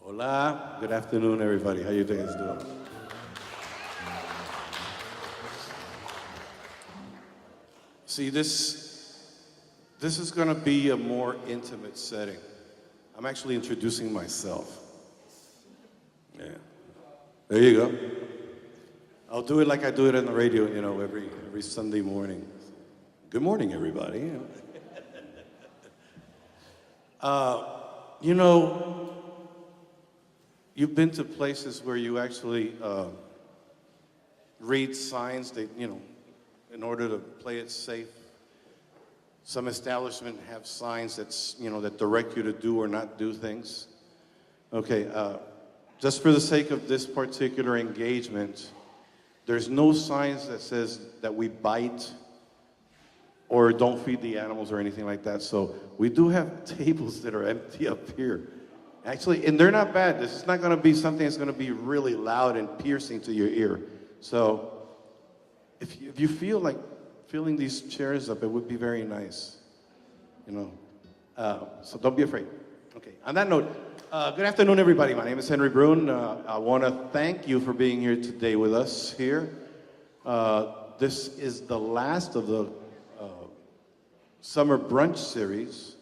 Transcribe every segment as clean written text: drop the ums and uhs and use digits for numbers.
Hola, good afternoon, everybody. How you guys doing? See, this is going to be a more intimate setting. I'm actually introducing myself. Yeah, there you go. I'll do it like I do it on the radio, every Sunday morning. Good morning, everybody. You know, you've been to places where you actually read signs that, in order to play it safe. Some establishments have signs that direct you to do or not do things. Okay, just for the sake of this particular engagement, there's no signs that says that we bite or don't feed the animals or anything like that. So we do have tables that are empty up here. Actually, and they're not bad. This is not going to be something that's going to be really loud and piercing to your ear. So if you feel like filling these chairs up, it would be very nice. So don't be afraid. Okay, on that note, good afternoon, everybody. My name is Henry Brun. I want to thank you for being here today with us here. This is the last of the summer brunch series.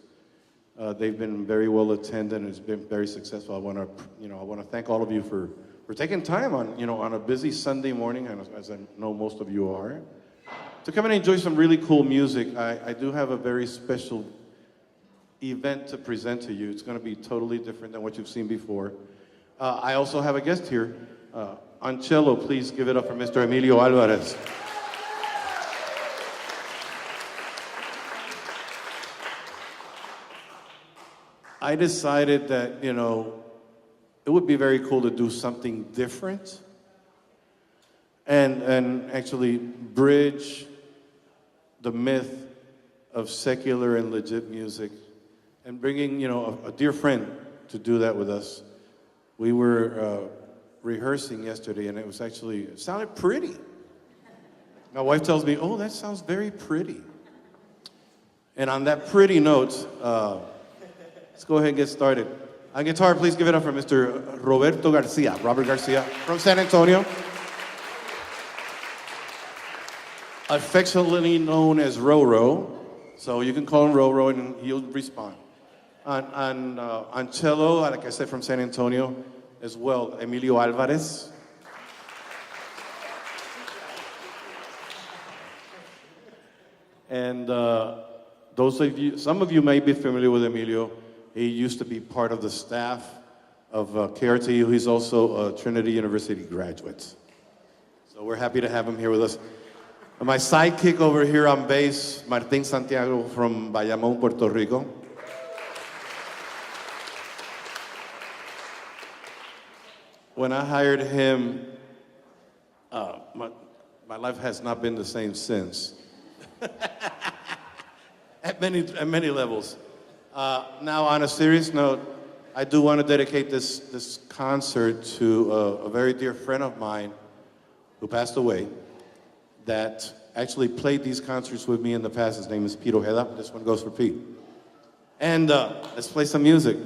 They've been very well attended and it's been very successful. I want to thank all of you for taking time on a busy Sunday morning, as I know most of you are, to come and enjoy some really cool music. I do have a very special event to present to you. It's going to be totally different than what you've seen before. I also have a guest here. On cello, please give it up for Mr. Emilio Alvarez. I decided that, it would be very cool to do something different and actually bridge the myth of secular and legit music and bringing, a dear friend to do that with us. We were rehearsing yesterday and it sounded pretty. My wife tells me, oh, that sounds very pretty. And on that pretty note, let's go ahead and get started. On guitar, please give it up for Mr. Robert Garcia from San Antonio. Affectionately known as Roro, so you can call him Roro and he'll respond. On cello, like I said, from San Antonio as well, Emilio Alvarez. And some of you may be familiar with Emilio. He used to be part of the staff of KRTU. He's also a Trinity University graduate. So we're happy to have him here with us. And my sidekick over here on bass, Martín Santiago from Bayamón, Puerto Rico. When I hired him, my life has not been the same since. at many levels. Now, on a serious note, I do want to dedicate this concert to a very dear friend of mine who passed away that actually played these concerts with me in the past. His name is Pete Ojeda. This one goes for Pete. And let's play some music.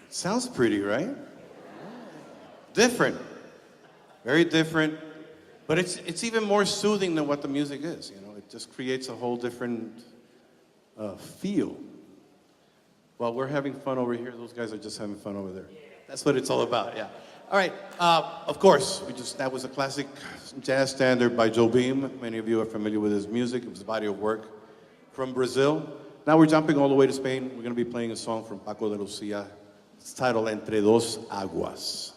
Sounds pretty, right? Different, very different, but it's even more soothing than what the music is. You know, it just creates a whole different feel. While we're having fun over here, those guys are just having fun over there. That's what it's all about. Yeah. All right. Of course, that was a classic jazz standard by Joe Beam. Many of you are familiar with his music. It was a body of work from Brazil. Now we're jumping all the way to Spain. We're going to be playing a song from Paco de Lucia. It's titled Entre Dos Aguas.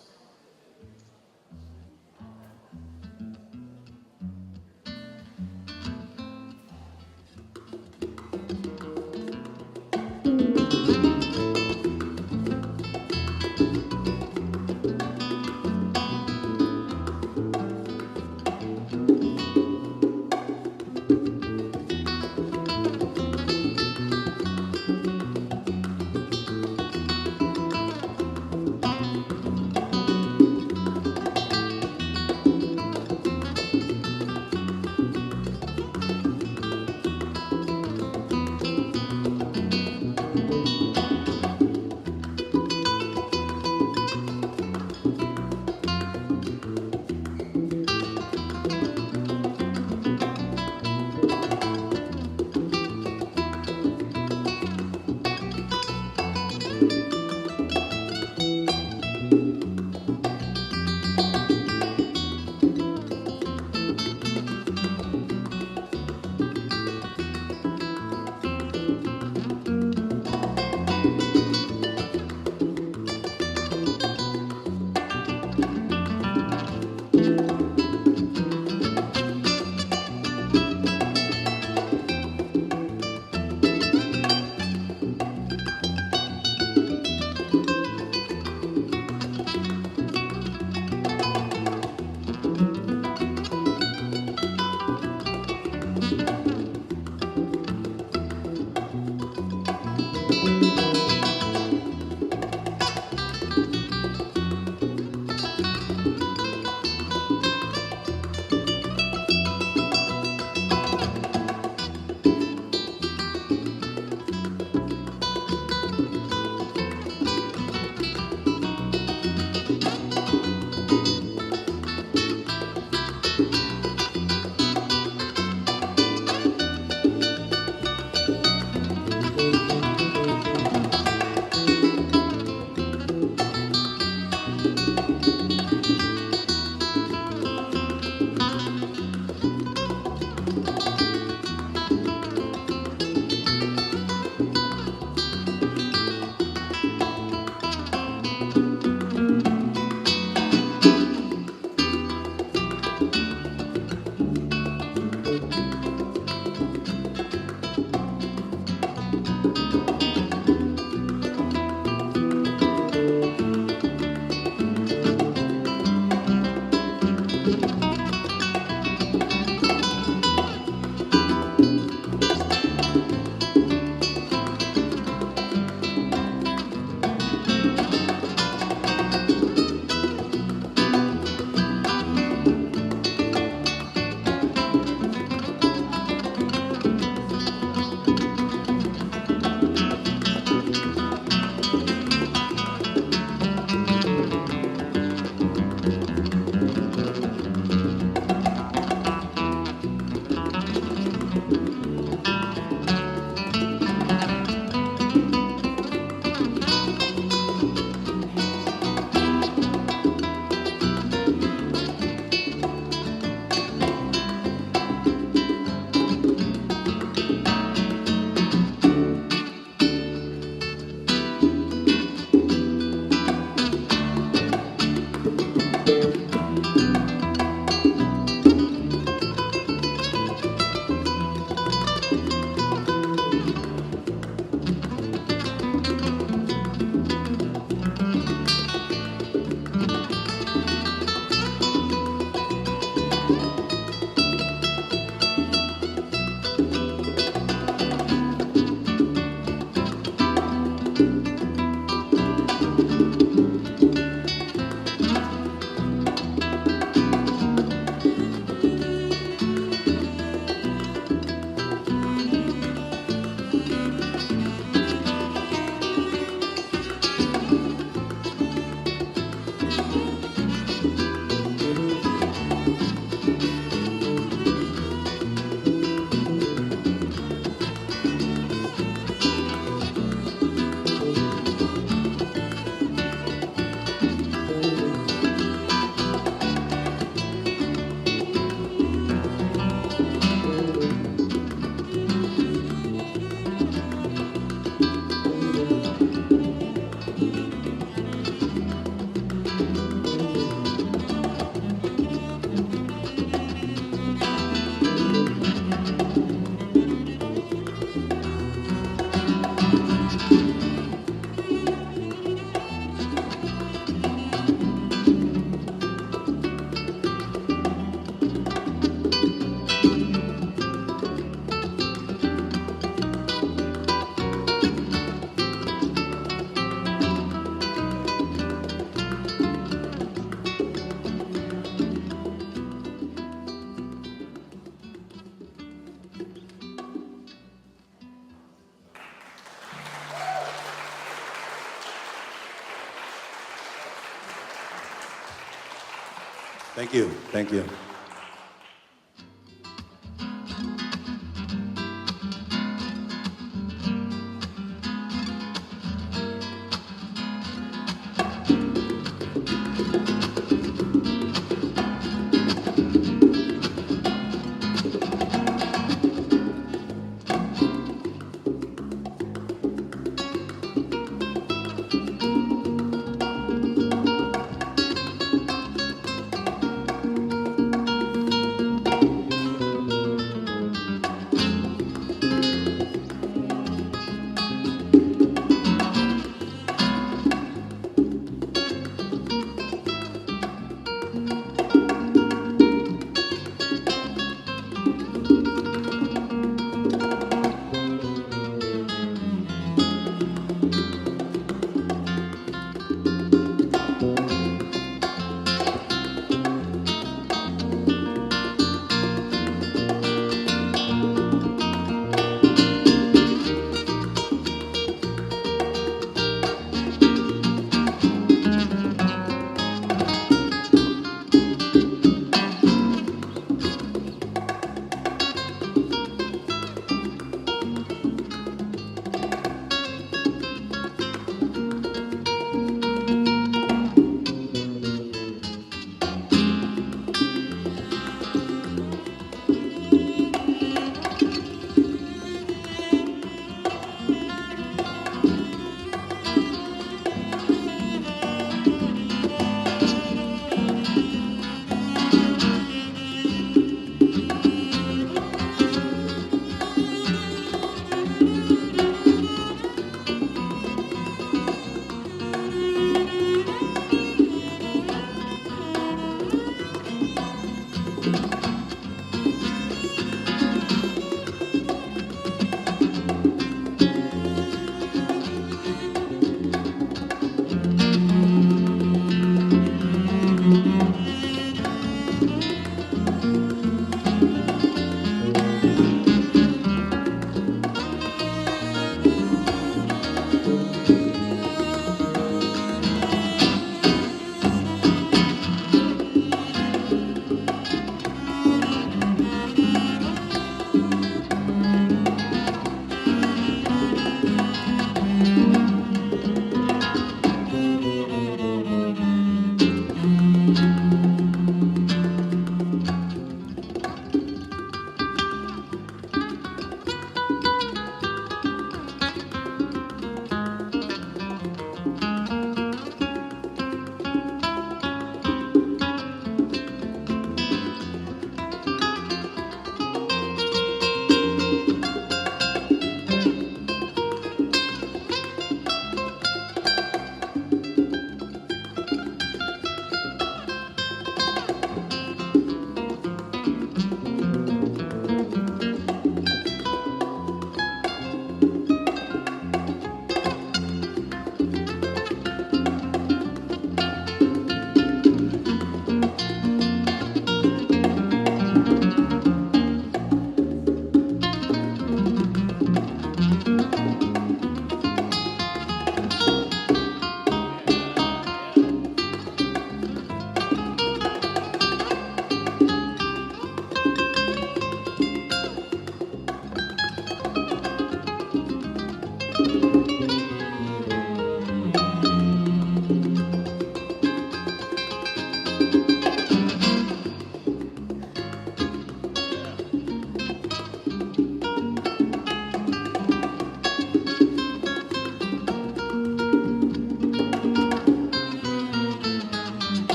Thank you.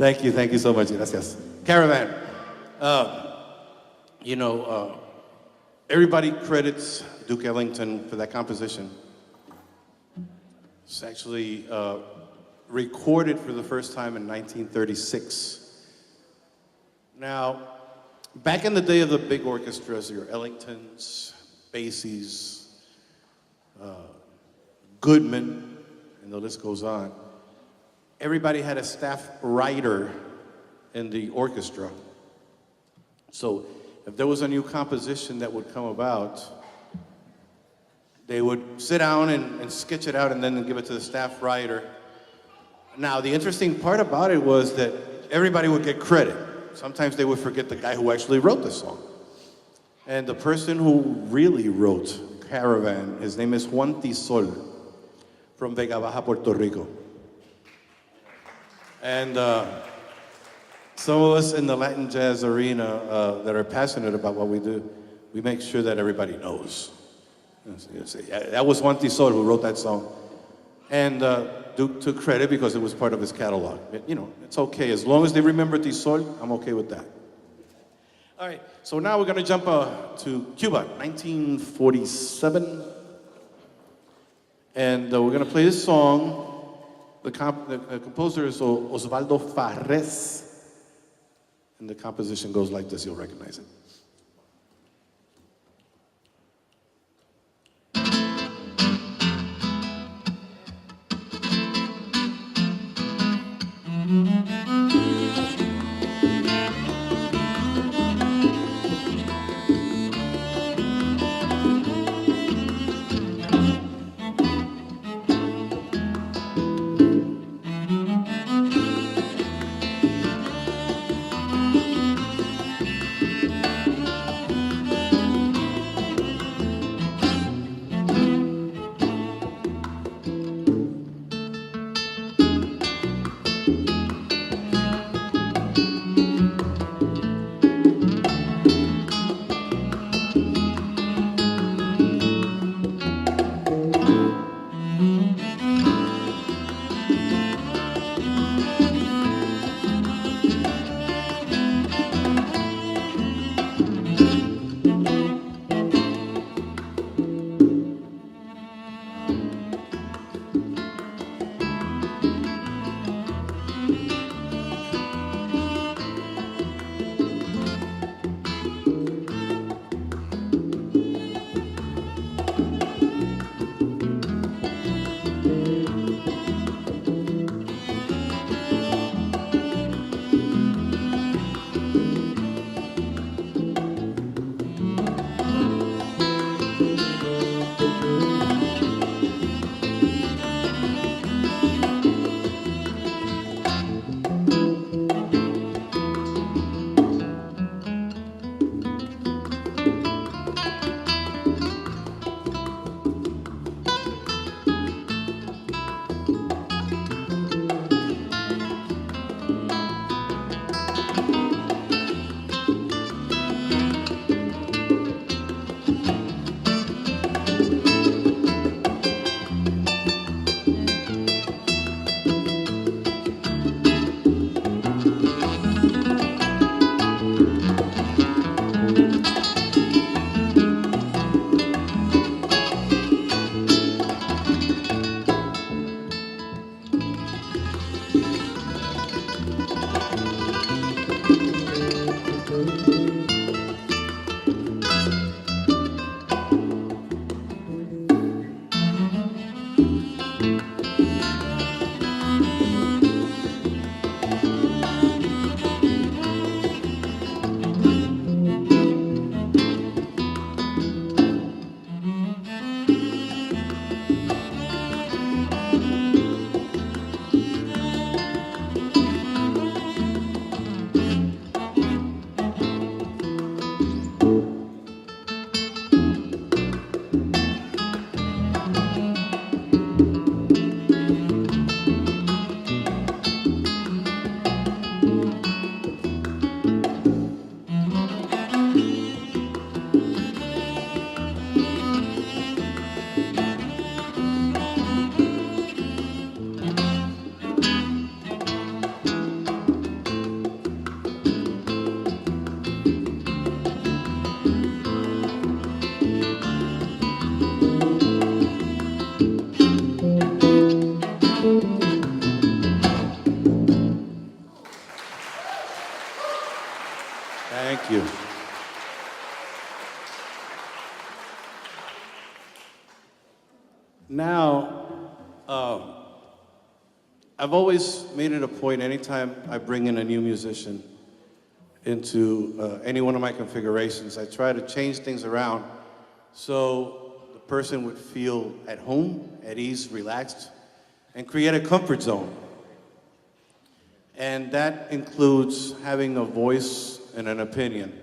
Thank you. Thank you so much. Gracias. Caravan. Uh, everybody credits Duke Ellington for that composition. It's actually recorded for the first time in 1936. Now, back in the day of the big orchestras, your Ellingtons, Spacey's, Goodman, and the list goes on. Everybody had a staff writer in the orchestra. So if there was a new composition that would come about, they would sit down and sketch it out and then give it to the staff writer. Now, the interesting part about it was that everybody would get credit. Sometimes they would forget the guy who actually wrote the song. And the person who really wrote Caravan, his name is Juan Tisol from Vega Baja, Puerto Rico. And some of us in the Latin jazz arena that are passionate about what we do, we make sure that everybody knows. That was Juan Tisol who wrote that song. And Duke took credit because it was part of his catalog. But, you know, it's okay. As long as they remember Tisol, I'm okay with that. All right, so now we're going to jump to Cuba, 1947. And we're going to play this song. The composer is Osvaldo Farrés. And the composition goes like this. You'll recognize it. Thank you. Now, I've always made it a point anytime I bring in a new musician into any one of my configurations, I try to change things around so the person would feel at home, at ease, relaxed, and create a comfort zone. And that includes having a voice and an opinion,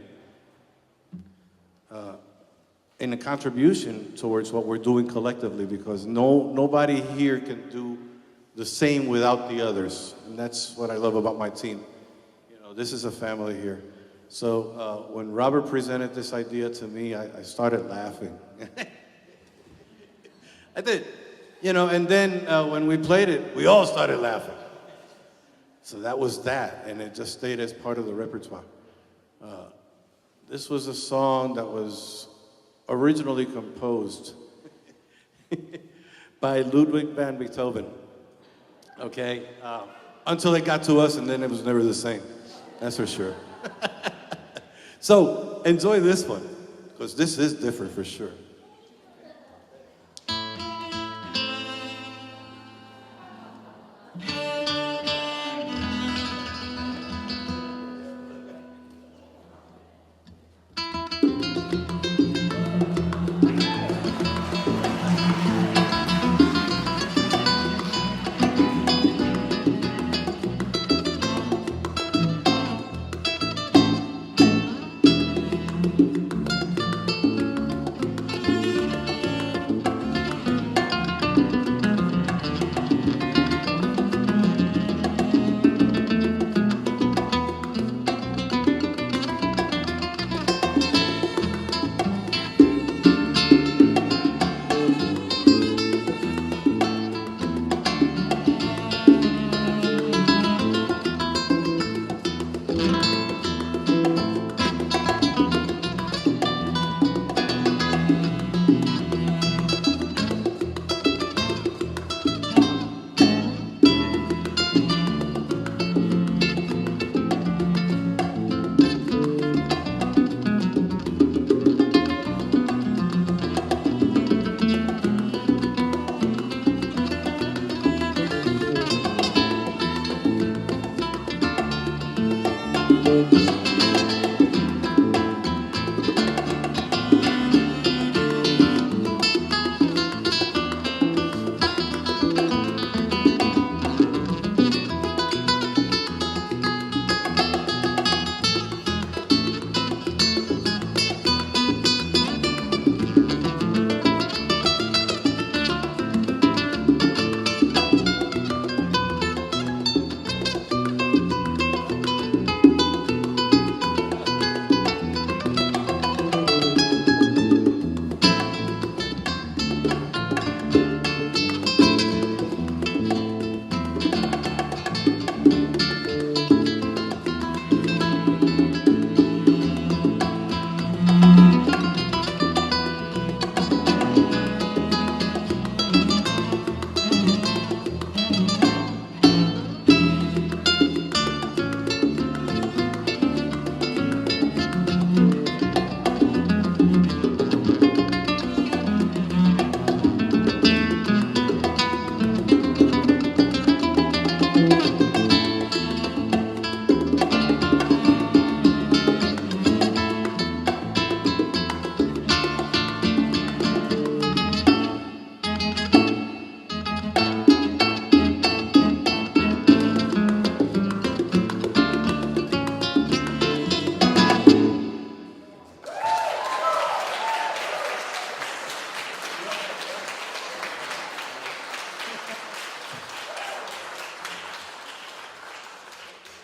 and a contribution towards what we're doing collectively, because nobody here can do the same without the others. And that's what I love about my team. You know, this is a family here. So when Robert presented this idea to me, I started laughing. I did. You know, and then when we played it, we all started laughing. So that was that, and it just stayed as part of the repertoire. This was a song that was originally composed by Ludwig van Beethoven, okay? Until it got to us, and then it was never the same, that's for sure. So enjoy this one, because this is different for sure.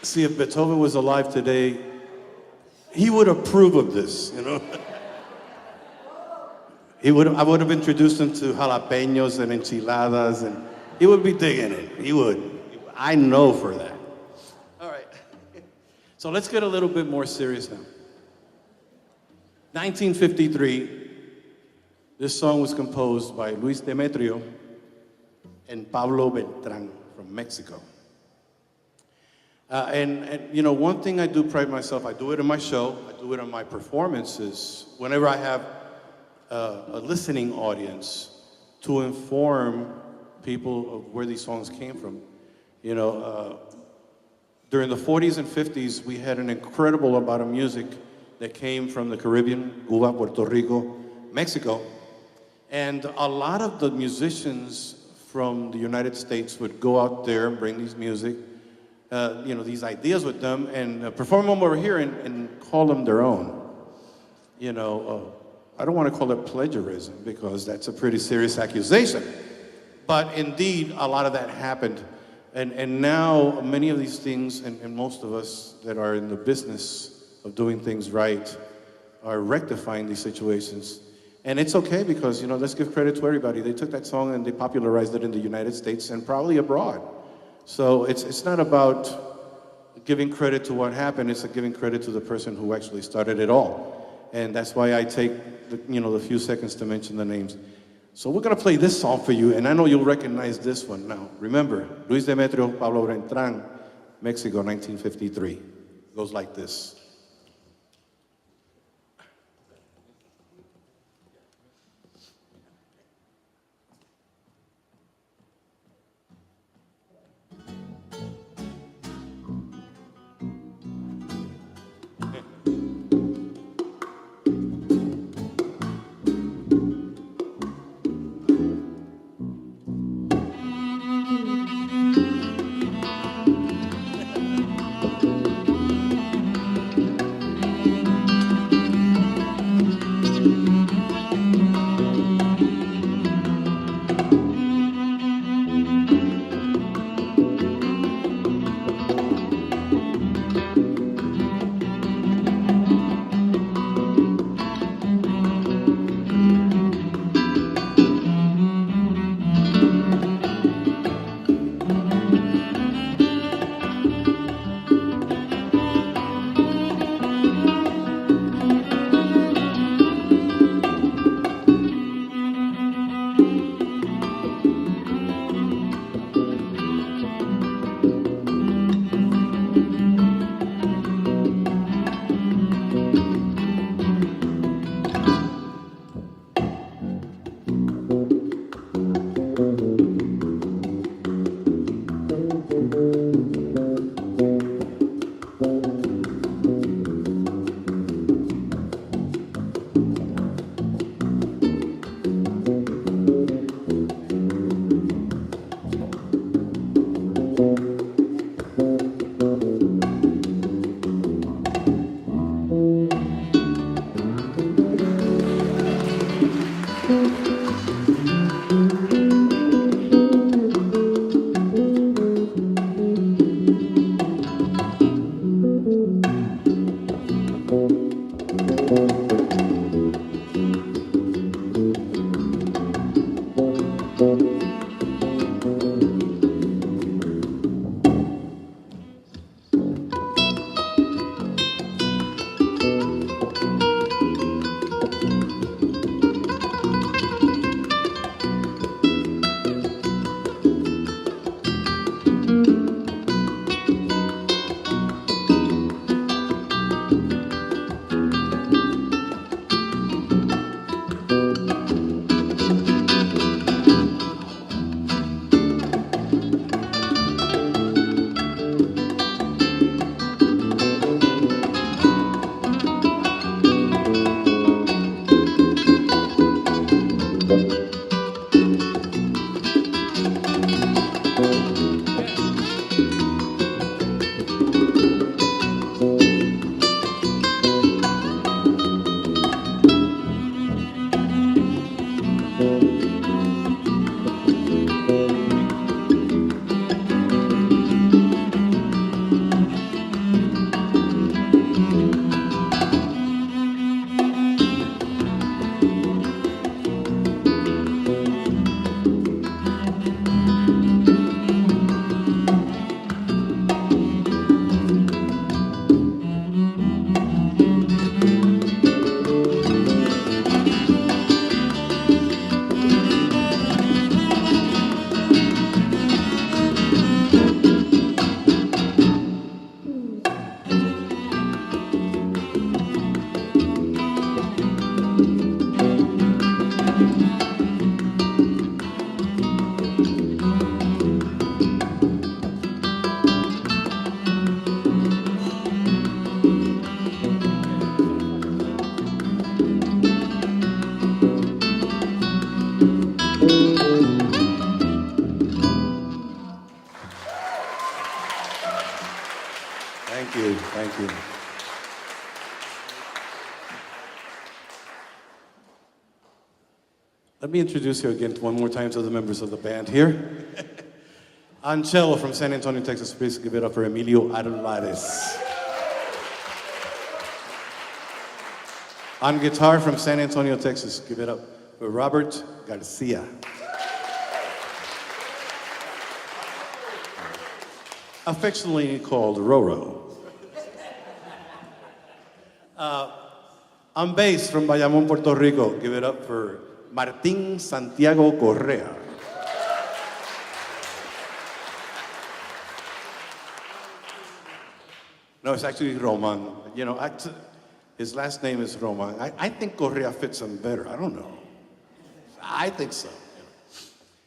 See, if Beethoven was alive today, he would approve of this, you know? I would have introduced him to jalapenos and enchiladas, and he would be digging it. He would. I know for that. All right. So let's get a little bit more serious now. 1953, this song was composed by Luis Demetrio and Pablo Beltran from Mexico. And you know, one thing I do pride myself, I do it in my show, I do it on my performances, whenever I have a listening audience, to inform people of where these songs came from. You know, during the 40s and 50s, we had an incredible amount of music that came from the Caribbean, Cuba, Puerto Rico, Mexico. And a lot of the musicians from the United States would go out there and bring these music, you know, these ideas with them and perform them over here and call them their own. You know, I don't want to call it plagiarism because that's a pretty serious accusation. But indeed, a lot of that happened. And now many of these things, and most of us that are in the business of doing things right, are rectifying these situations. And it's okay because, you know, let's give credit to everybody. They took that song and they popularized it in the United States and probably abroad. So it's not about giving credit to what happened, it's giving credit to the person who actually started it all. And that's why I take the few seconds to mention the names. So we're gonna play this song for you, and I know you'll recognize this one. Now, remember, Luis Demetrio, Pablo Beltrán, Mexico, 1953. It goes like this. Thank you, thank you. Let me introduce you again one more time to the members of the band here. On cello from San Antonio, Texas, please give it up for Emilio Alvarez. On guitar from San Antonio, Texas, give it up for Robert Garcia. Affectionately called Roro. On bass from Bayamón, Puerto Rico, give it up for Martín Santiago Correa. No, it's actually Roman. You know, his last name is Roman. I think Correa fits him better. I don't know. I think so.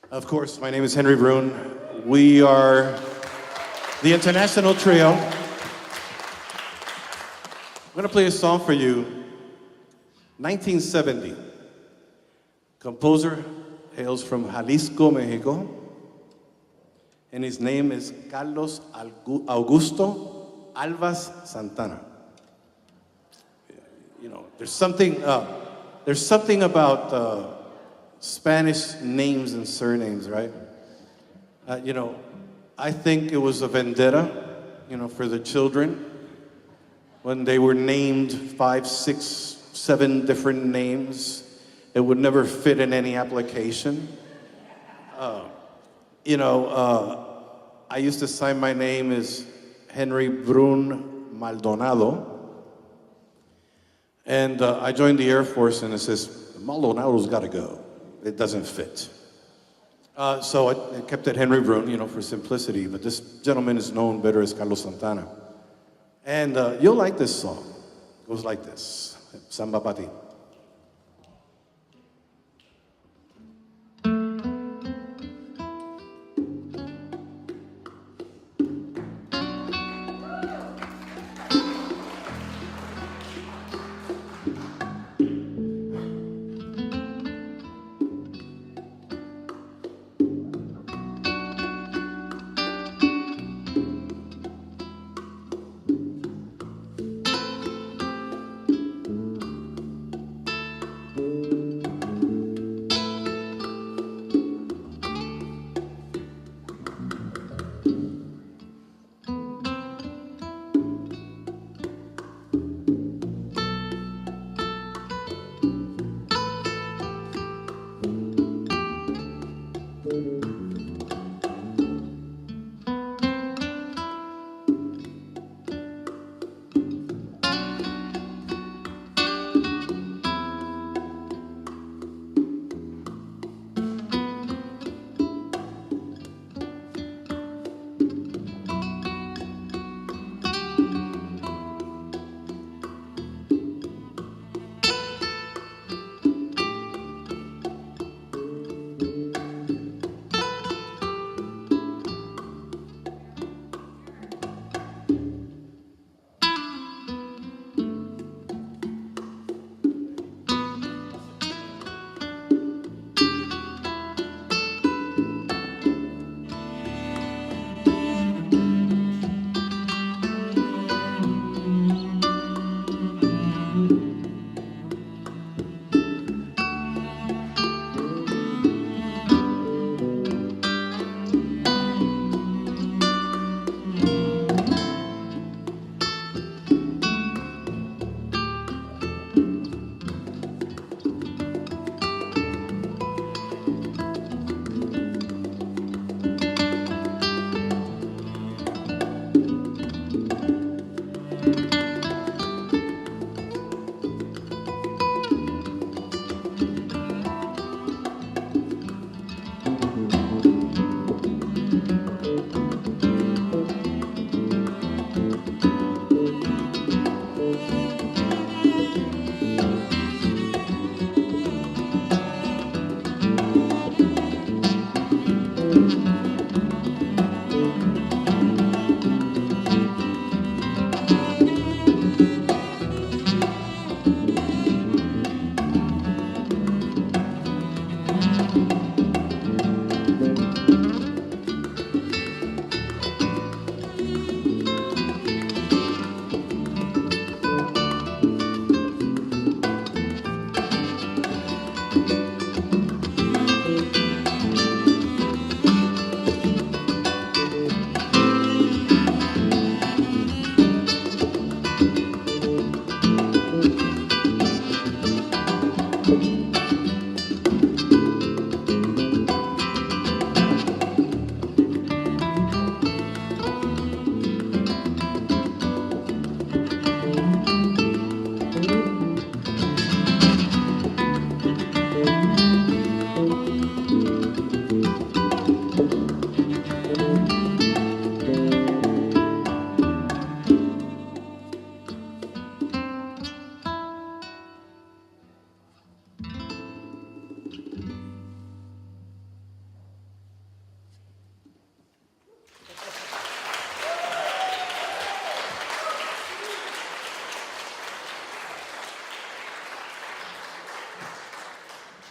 Of course, my name is Henry Brun. We are the International Trio. I'm going to play a song for you. 1970. Composer hails from Jalisco, Mexico. And his name is Carlos Augusto Alvas Santana. You know, there's something about Spanish names and surnames, right? You know, I think it was a vendetta, you know, for the children when they were named 5, 6, 7 different names. It would never fit in any application. You know, I used to sign my name as Henry Brun Maldonado. And I joined the Air Force and it says, Maldonado's got to go. It doesn't fit. So I kept it Henry Brun, you know, for simplicity. But this gentleman is known better as Carlos Santana. And you'll like this song. It goes like this. Samba pa ti.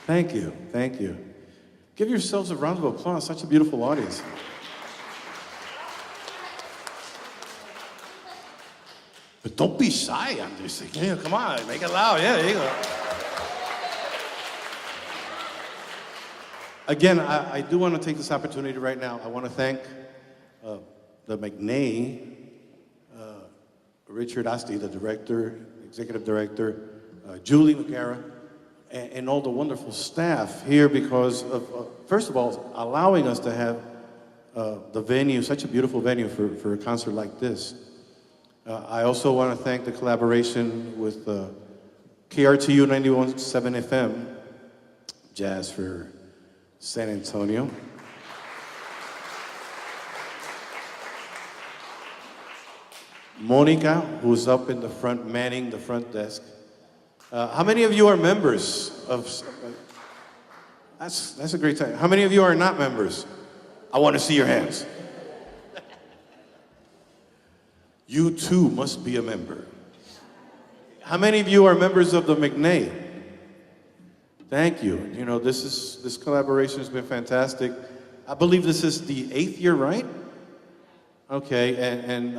Thank you, thank you. Give yourselves a round of applause. Such a beautiful audience. But don't be shy. I'm just like, yeah, come on, make it loud. Yeah, there you go. Again, I do want to take this opportunity right now. I want to thank the McNay, Richard Asti, the director, executive director, Julie McGarrett, and all the wonderful staff here because of, first of all, allowing us to have the venue, such a beautiful venue for a concert like this. I also want to thank the collaboration with KRTU 91.7 FM, Jazz for San Antonio. Monica, who's up in the front, manning the front desk. How many of you are members of... That's a great time. How many of you are not members? I want to see your hands. You too must be a member. How many of you are members of the McNay? Thank you. You know, this collaboration has been fantastic. I believe this is the 8th year, right? Okay, and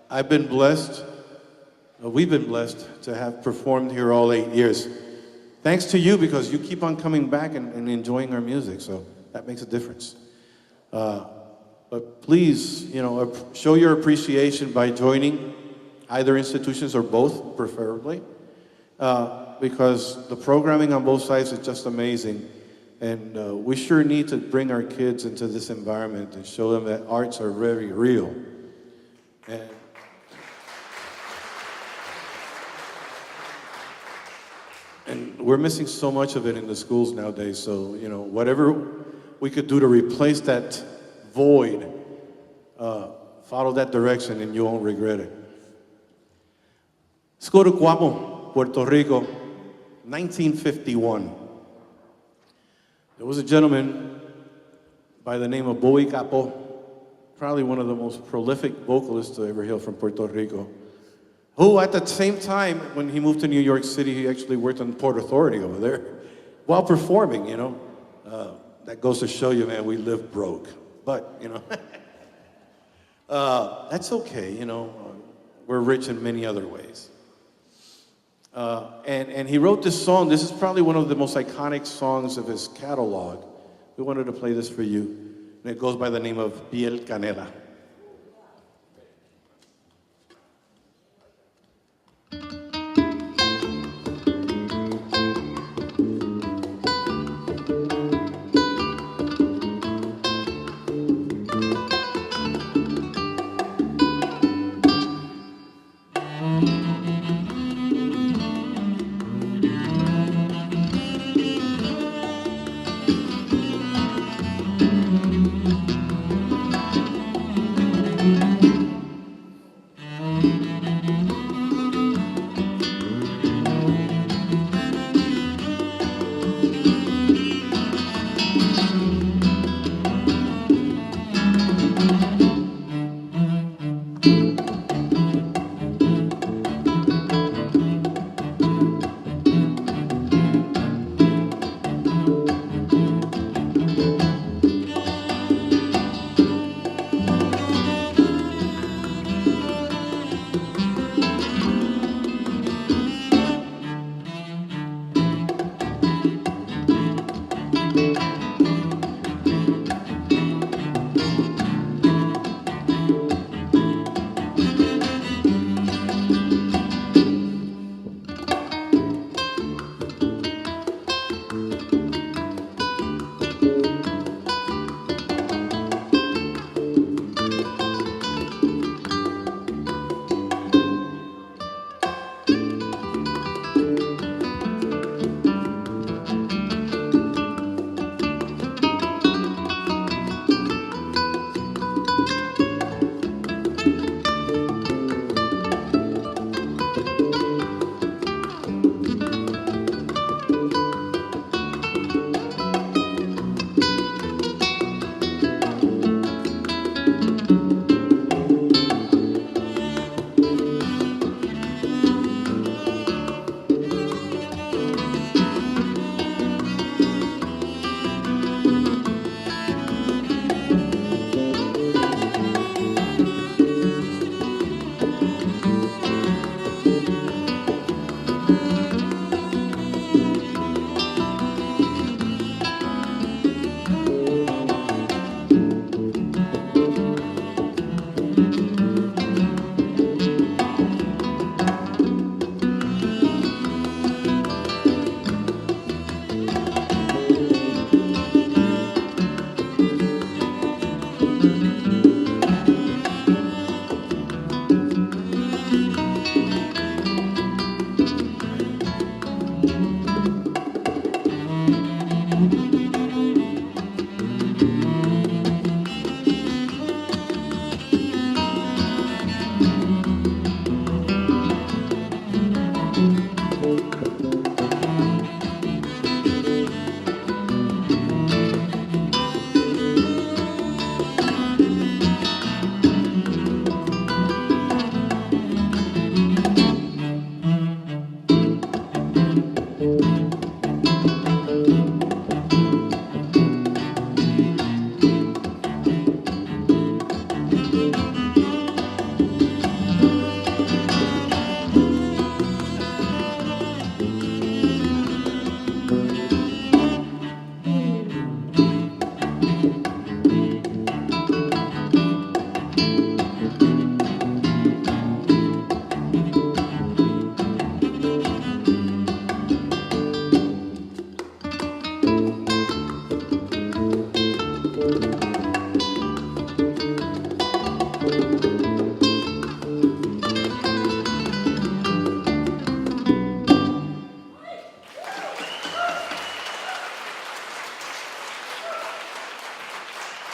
I've been blessed, we've been blessed to have performed here all 8 years. Thanks to you because you keep on coming back and enjoying our music, so that makes a difference. But please, you know, show your appreciation by joining either institutions or both, preferably, because the programming on both sides is just amazing. And we sure need to bring our kids into this environment and show them that arts are very real. And we're missing so much of it in the schools nowadays, so, you know, whatever we could do to replace that void, follow that direction and you won't regret it. Let's go to Cuamo, Puerto Rico, 1951. There was a gentleman by the name of Bowie Capo, probably one of the most prolific vocalists to ever hail from Puerto Rico, who at the same time, when he moved to New York City, he actually worked on Port Authority over there while performing, you know. That goes to show you, man, we live broke. But, you know, that's okay, you know. We're rich in many other ways. And he wrote this song. This is probably one of the most iconic songs of his catalog. We wanted to play this for you. And it goes by the name of Piel Canela.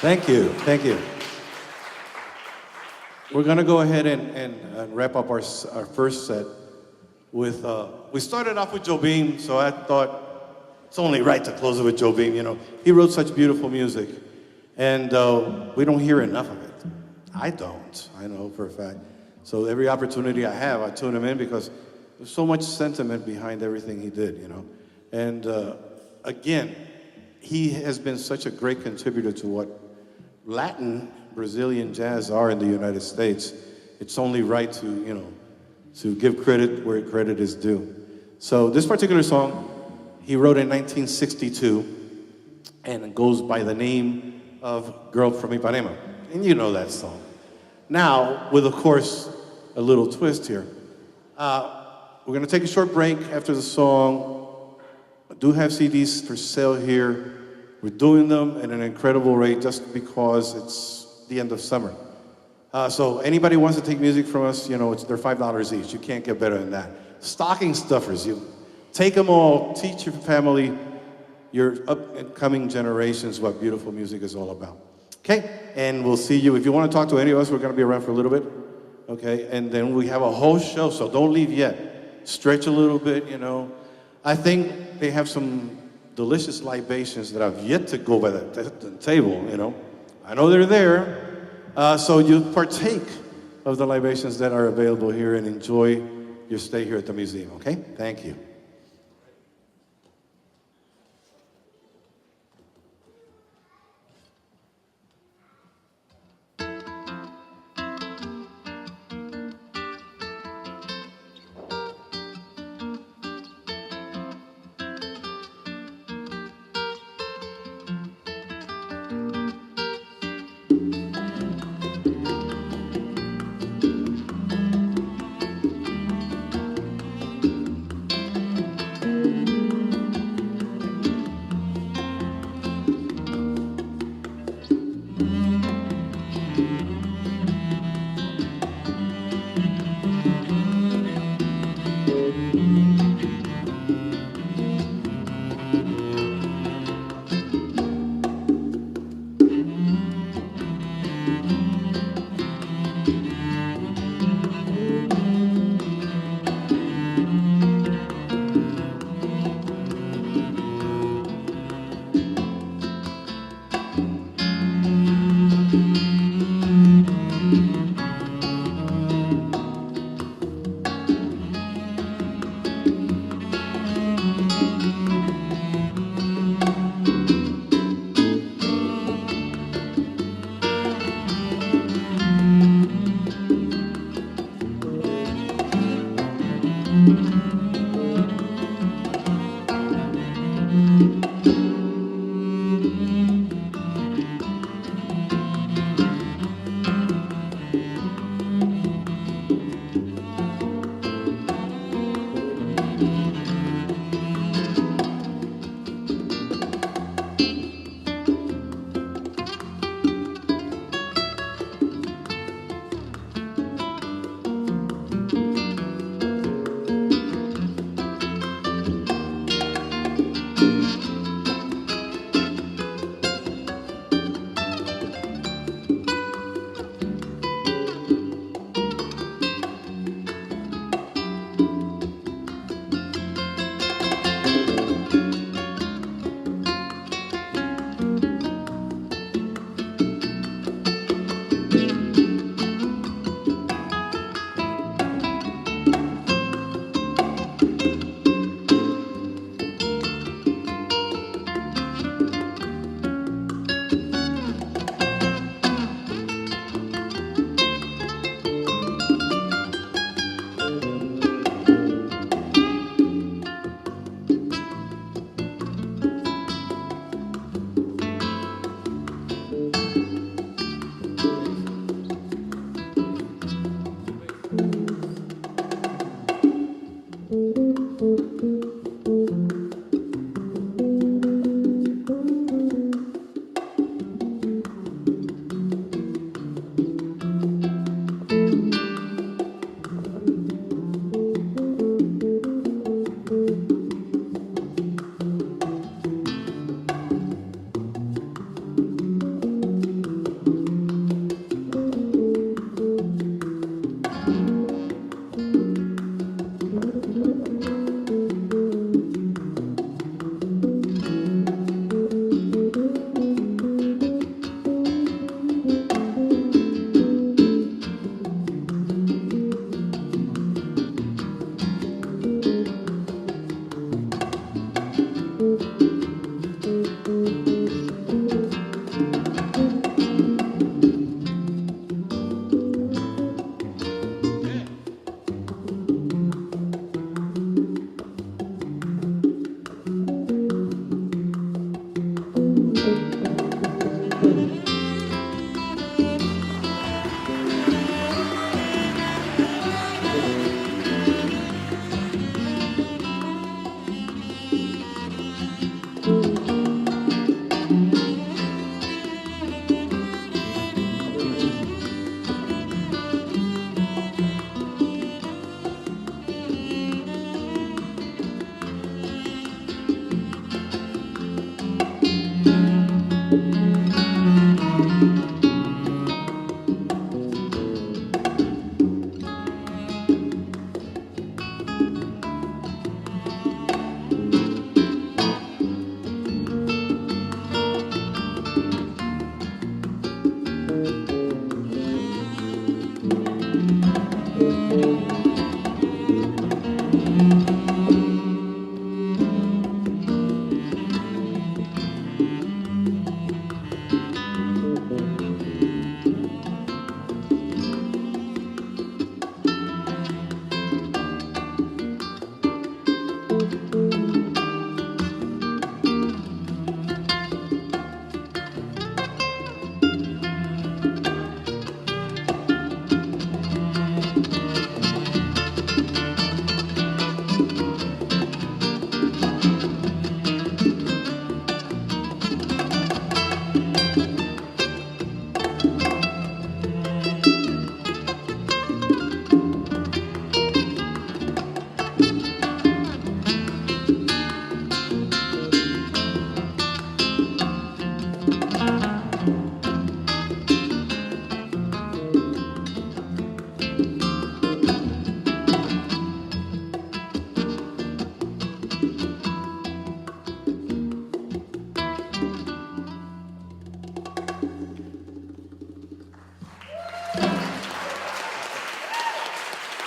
Thank you, thank you. We're gonna go ahead and wrap up our first set with, we started off with Joe Beam, so I thought it's only right to close it with Joe Beam, you know. He wrote such beautiful music, and we don't hear enough of it. I don't, I know for a fact. So every opportunity I have, I tune him in because there's so much sentiment behind everything he did, you know. And again, he has been such a great contributor to what Latin Brazilian jazz are in the United States. It's only right to, you know, to give credit where credit is due. So this particular song, he wrote in 1962, and it goes by the name of Girl from Ipanema. And you know that song. Now, with, of course, a little twist here. We're gonna take a short break after the song. I do have CDs for sale here. We're doing them at an incredible rate just because it's the end of summer. So anybody wants to take music from us, you know, they're $5 each. You can't get better than that. Stocking stuffers, you take them all, teach your family, your upcoming generations what beautiful music is all about. Okay, and we'll see you. If you want to talk to any of us, we're going to be around for a little bit. Okay, and then we have a whole show, so don't leave yet. Stretch a little bit, you know. I think they have some delicious libations that have yet to go by the table, you know. I know they're there, so you partake of the libations that are available here and enjoy your stay here at the museum, okay? Thank you.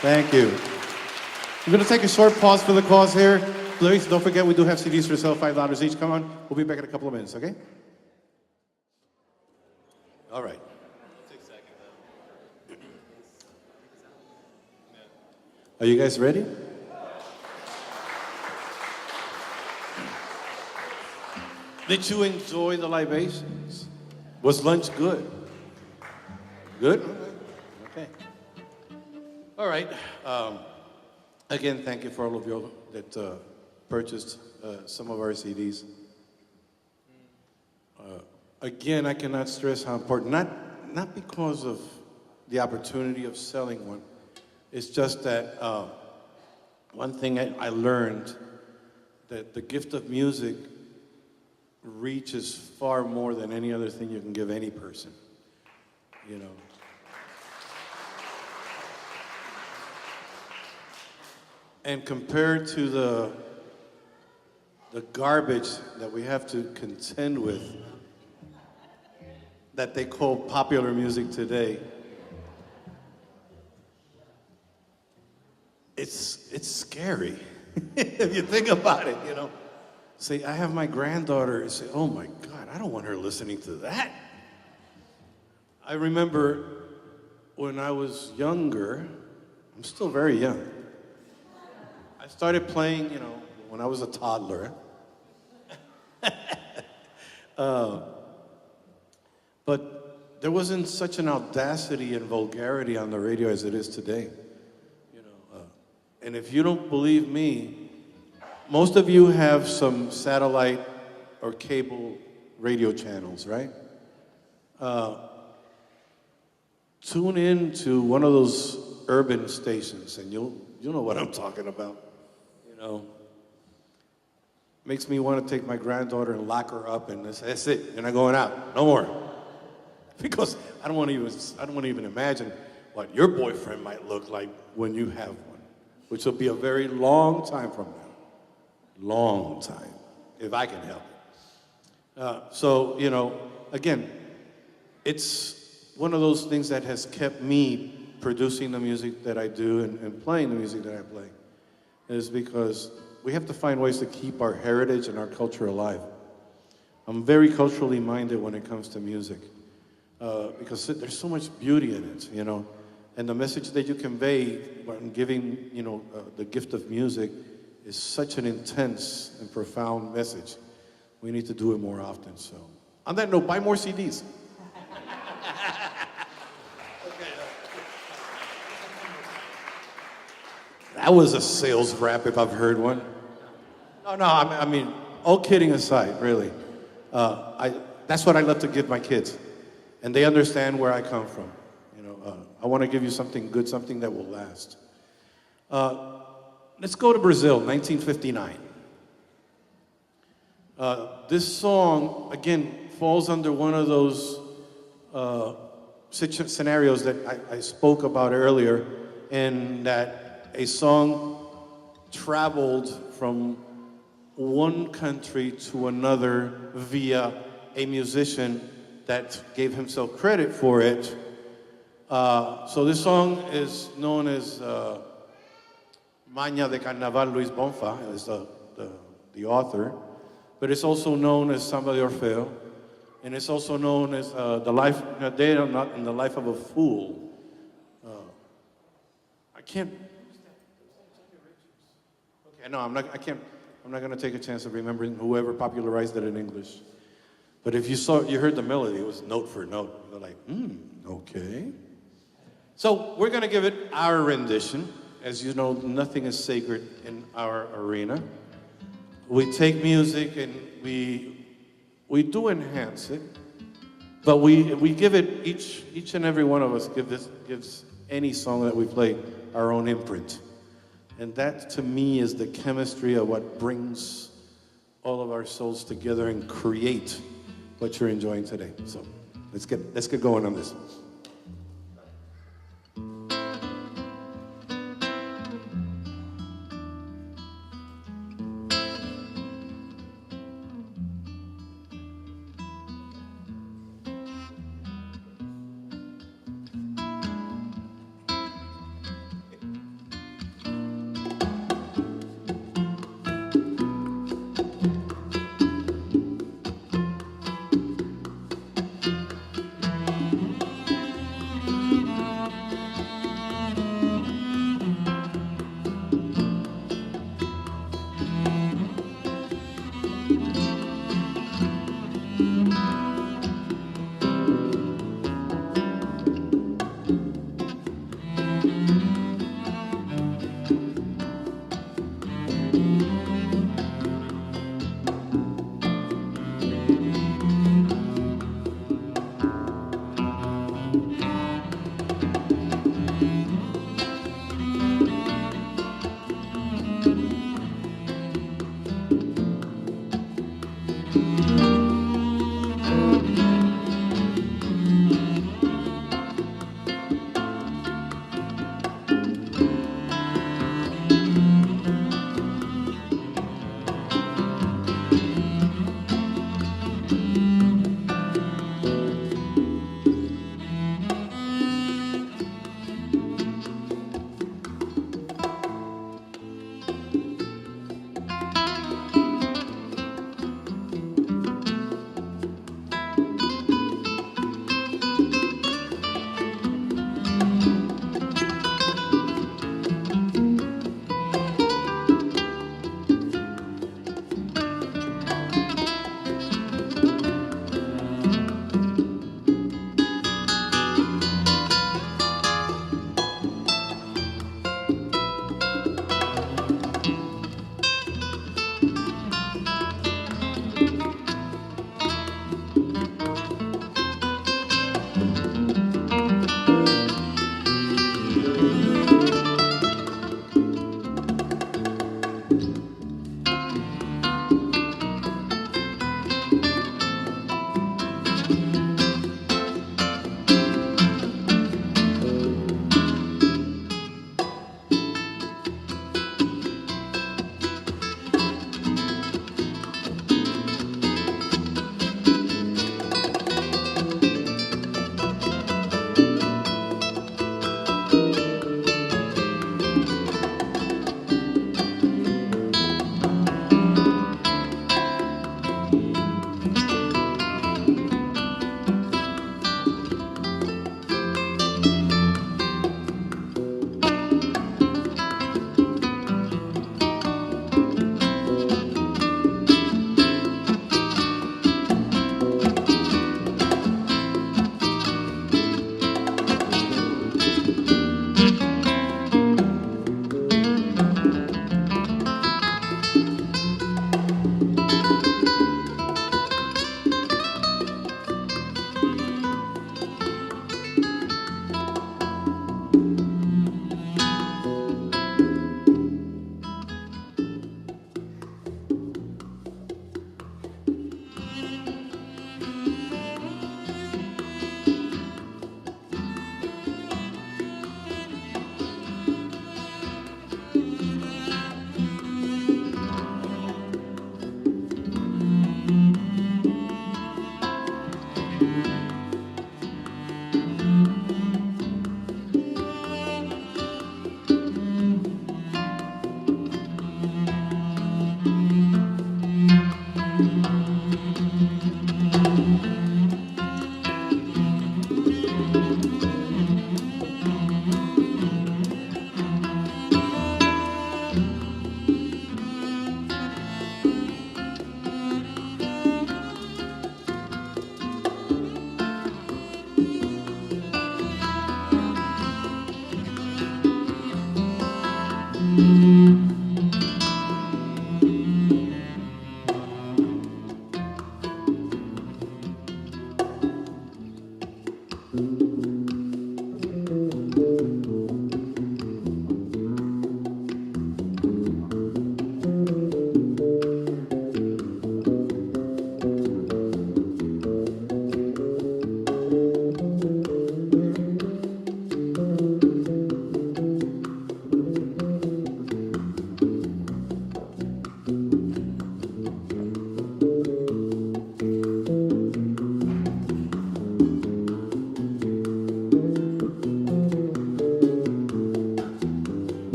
Thank you. We're going to take a short pause for the cause here. Please don't forget we do have CDs for sale, $5 each. Come on. We'll be back in a couple of minutes, okay? All right. Are you guys ready? Did you enjoy the libations? Was lunch good? Good? Okay. All right. Again, thank you for all of you that purchased some of our CDs. Again, I cannot stress how important, not because of the opportunity of selling one, it's just that one thing I learned, that the gift of music reaches far more than any other thing you can give any person, you know. And compared to the garbage that we have to contend with, that they call popular music today, it's scary if you think about it, you know. Say, I have my granddaughter and say, oh my God, I don't want her listening to that. I remember when I was younger, I'm still very young, I started playing, you know, when I was a toddler. But there wasn't such an audacity and vulgarity on the radio as it is today. You know, and if you don't believe me, most of you have some satellite or cable radio channels, right? Tune in to one of those urban stations and you'll know what I'm talking about. You know, makes me want to take my granddaughter and lock her up and say, that's it, you're not going out, no more. Because I don't want to even imagine what your boyfriend might look like when you have one, which will be a very long time from now. Long time, if I can help it. So, you know, again, it's one of those things that has kept me producing the music that I do and playing the music that I play, is because we have to find ways to keep our heritage and our culture alive. I'm very culturally minded when it comes to music, because there's so much beauty in it, you know, and the message that you convey when giving, you know, the gift of music is such an intense and profound message. We need to do it more often. So, on that note, buy more CDs. That was a sales rap if I've heard one. No, I mean, all kidding aside, really. That's what I love to give my kids. And they understand where I come from. You know, I want to give you something good, something that will last. Let's go to Brazil, 1959. This song, again, falls under one of those scenarios that I spoke about earlier, in that a song traveled from one country to another via a musician that gave himself credit for it. So this song is known as Maña de Carnaval. Luis Bonfa is the author, but it's also known as Samba de Orfeo, and it's also known as the life, a day in the life of a fool. I can't. Okay, no, I'm not going to take a chance of remembering whoever popularized it in English. But if you heard the melody, it was note for note. You're like, okay. So we're going to give it our rendition. As you know, nothing is sacred in our arena. We take music and we do enhance it, but we give it, each and every one of us gives any song that we play our own imprint. And that, to me, is the chemistry of what brings all of our souls together and create what you're enjoying today. So let's get going on this.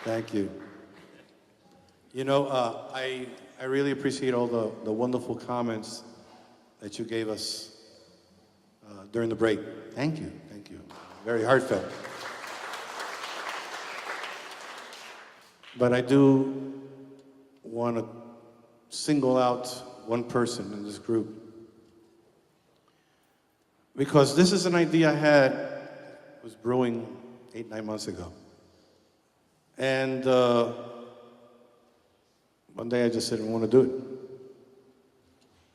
Thank you. You know, I really appreciate all the wonderful comments that you gave us during the break. Thank you, thank you. Very heartfelt. But I do want to single out one person in this group, because this is an idea I had, was brewing 8-9 months ago. And one day I just said, I want to do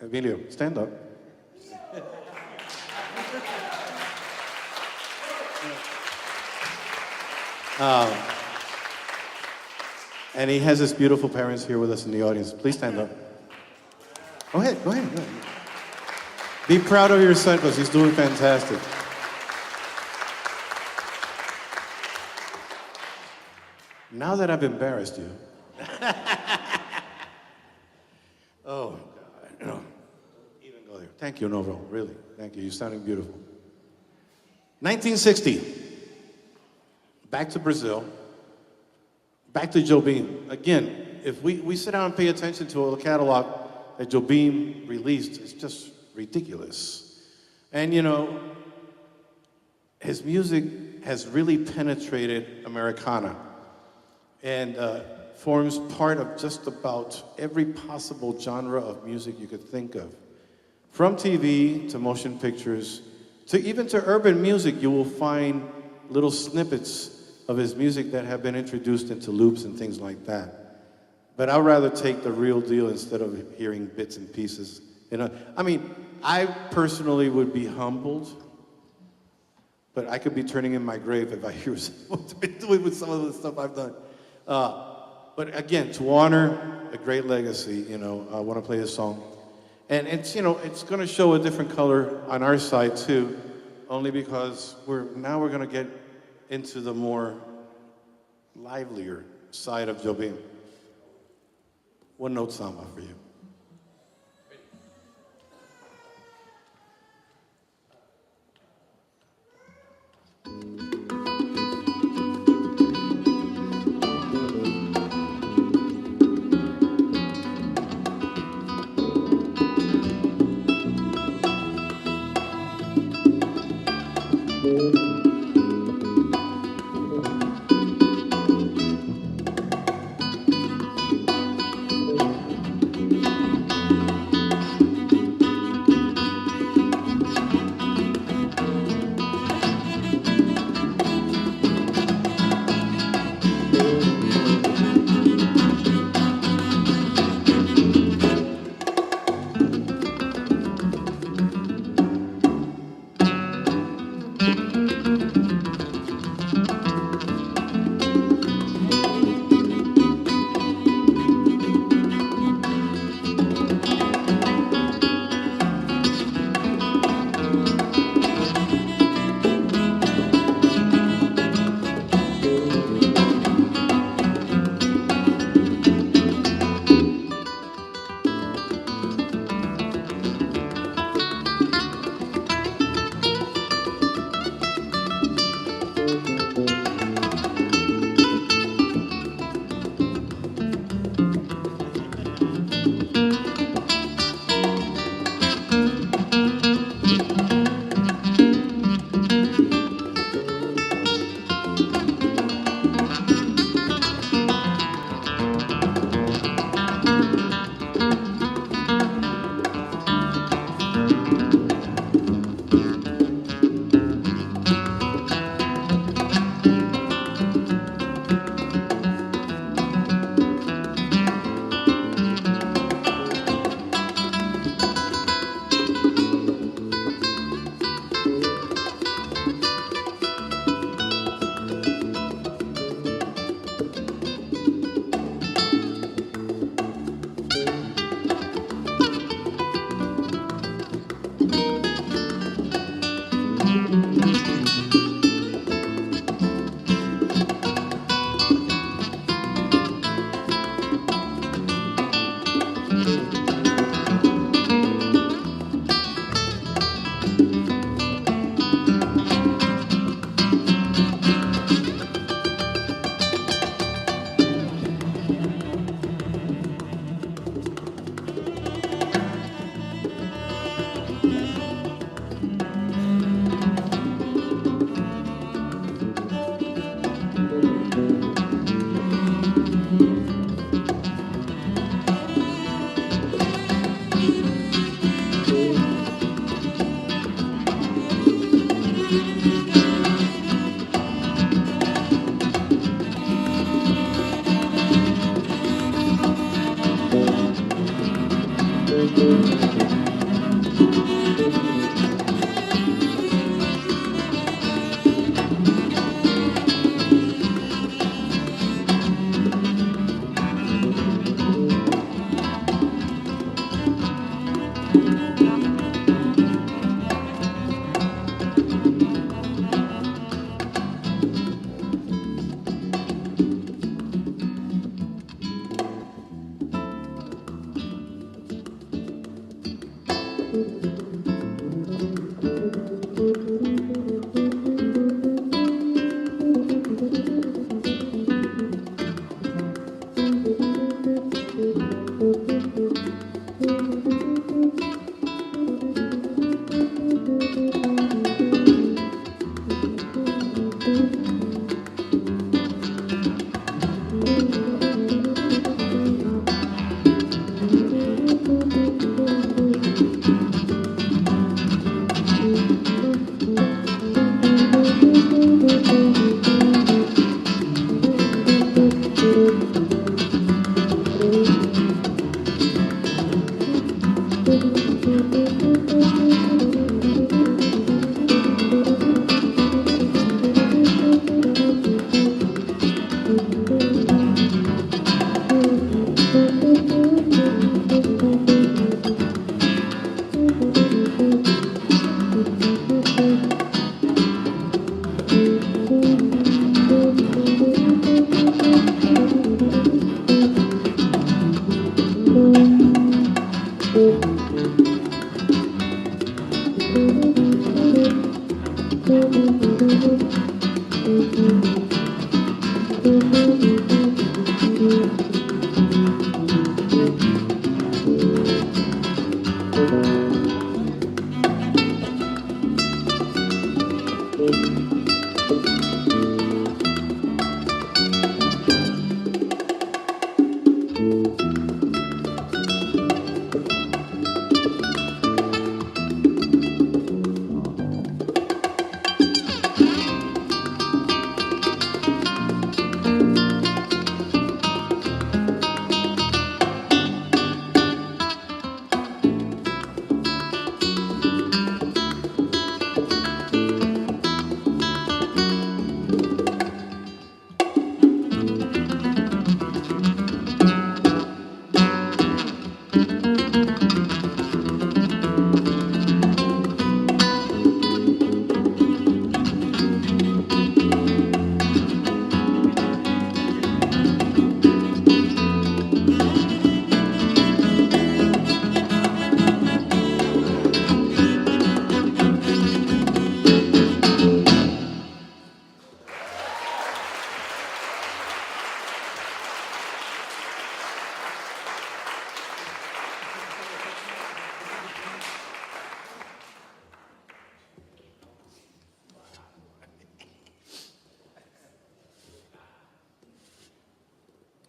it. Emilio, stand up. And he has his beautiful parents here with us in the audience. Please stand up. Go ahead, go ahead, go ahead. Be proud of your son, because he's doing fantastic. Now that I've embarrassed you. Oh, God. No. Even go there. Thank you, Novo. Really. Thank you. You're sounding beautiful. 1960. Back to Brazil. Back to Jobim. Again, if we sit down and pay attention to a catalog that Jobim released, it's just ridiculous. And you know, his music has really penetrated Americana and forms part of just about every possible genre of music you could think of. From TV to motion pictures, to even to urban music, you will find little snippets of his music that have been introduced into loops and things like that. But I'd rather take the real deal instead of hearing bits and pieces. You know, I mean, I personally would be humbled, but I could be turning in my grave if I hear what's been doing with some of the stuff I've done. But again, to honor a great legacy, you know, I want to play this song. And it's, you know, it's going to show a different color on our side too, only because we're going to get into the more livelier side of Jobim. One note samba for you.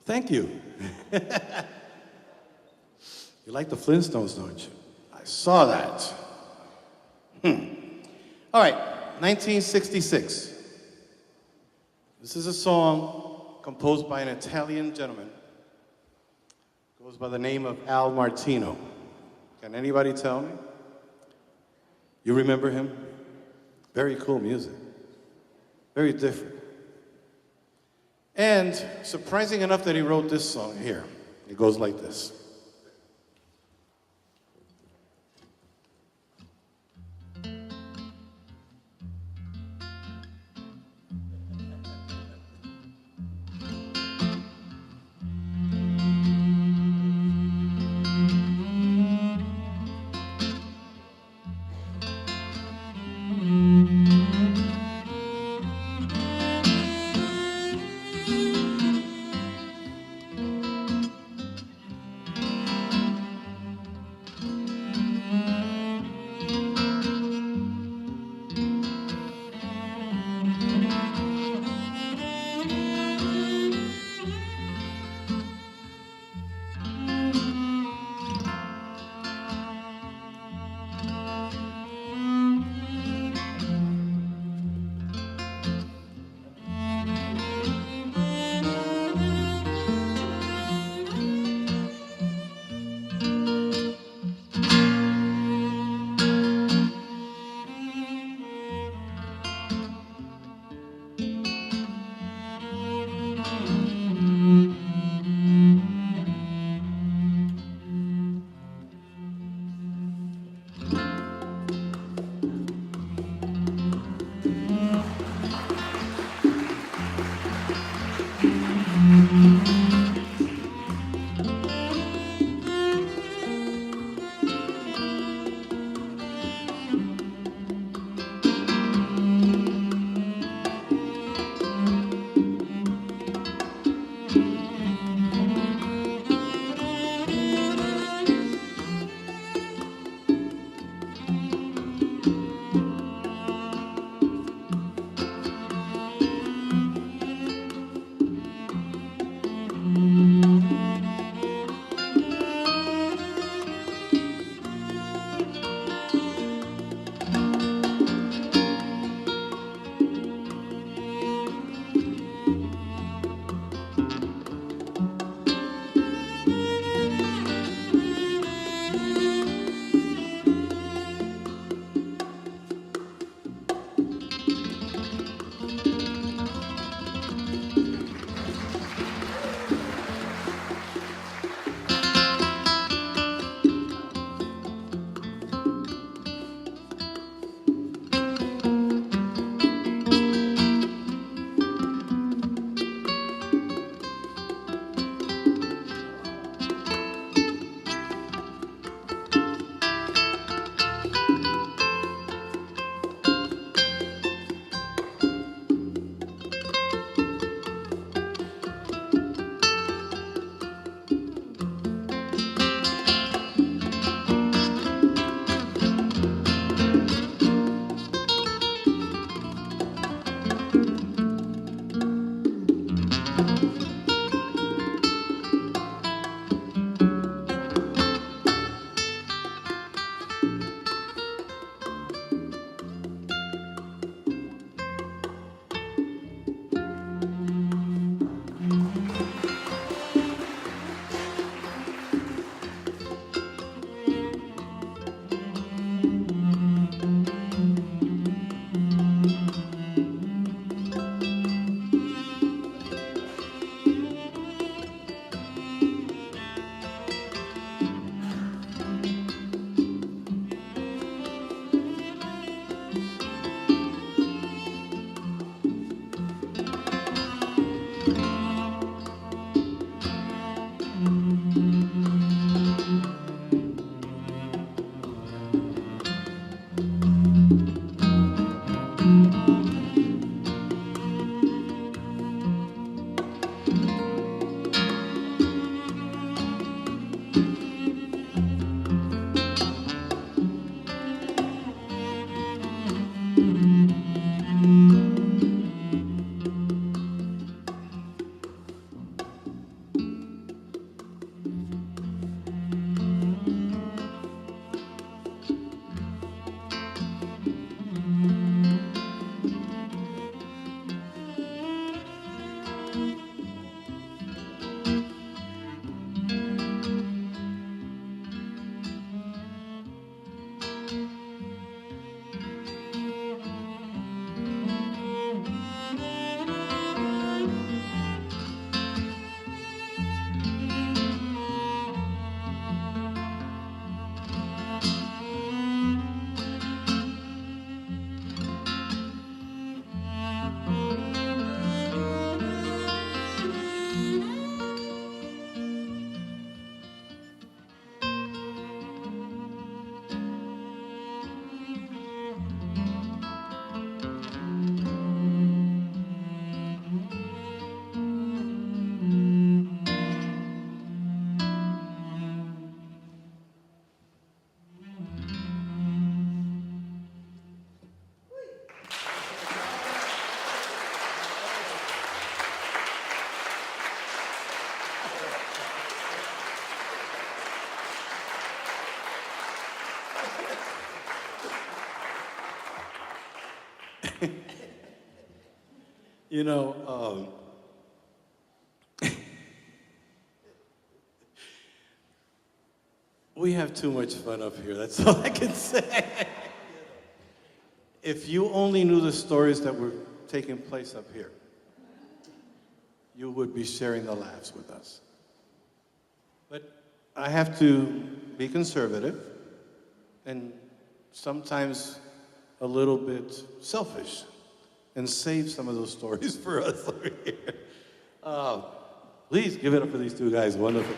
Thank you. You like the Flintstones, don't you? I saw that. All right, 1966. This is a song composed by an Italian gentleman. Goes by the name of Al Martino. Can anybody tell me? You remember him? Very cool music. Very different. And surprising enough that he wrote this song here. It goes like this. You know, we have too much fun up here. That's all I can say. If you only knew the stories that were taking place up here, you would be sharing the laughs with us. But I have to be conservative and sometimes a little bit selfish and save some of those stories for us over here. Please give it up for these two guys. Wonderful.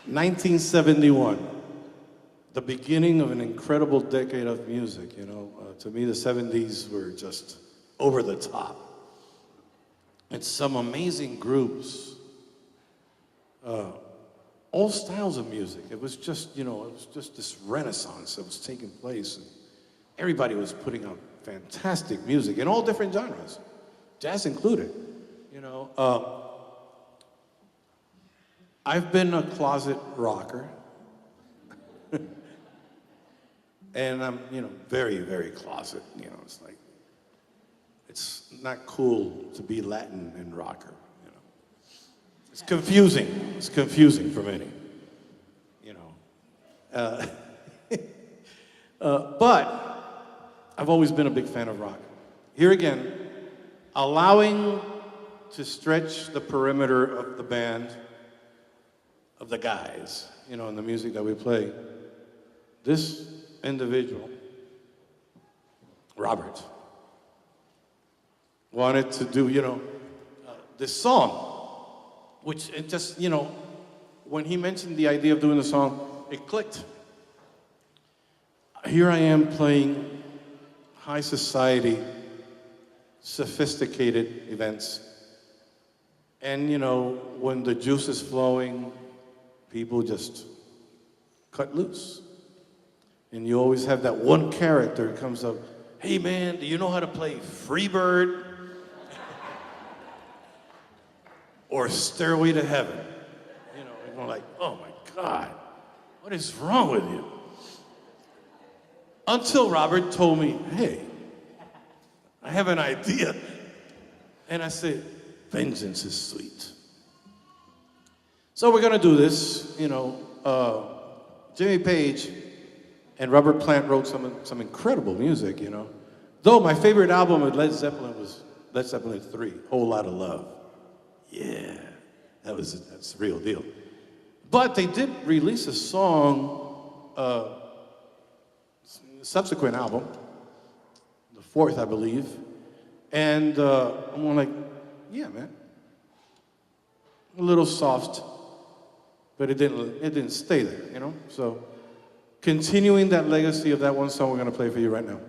1971, the beginning of an incredible decade of music, you know. To me, the 70s were just over the top. And some amazing groups, all styles of music. It was just, you know, it was just this renaissance that was taking place. And everybody was putting out fantastic music in all different genres, jazz included, you know. I've been a closet rocker. And I'm, you know, very, very closet, you know. It's like, it's not cool to be Latin and rocker, you know. It's confusing. It's confusing for many, you know. But I've always been a big fan of rock. Here again, allowing to stretch the perimeter of the band, of the guys, you know, in the music that we play. This individual, Robert, wanted to do, you know, this song, which it just, you know, when he mentioned the idea of doing the song, it clicked. Here I am playing high society, sophisticated events. And, you know, when the juice is flowing, people just cut loose. And you always have that one character who comes up, hey man, do you know how to play Freebird? Or Stairway to Heaven? You know, and I'm like, oh my God, what is wrong with you? Until Robert told me, hey, I have an idea. And I said, vengeance is sweet. So we're gonna do this, you know. Jimmy Page and Robert Plant wrote some incredible music, you know. Though my favorite album of Led Zeppelin was Led Zeppelin 3, Whole Lotta Love. Yeah, that's the real deal. But they did release a song, subsequent album, the fourth, I believe. And I'm like, yeah, man. A little soft, but it didn't stay there, you know? So continuing that legacy of that one song we're gonna play for you right now.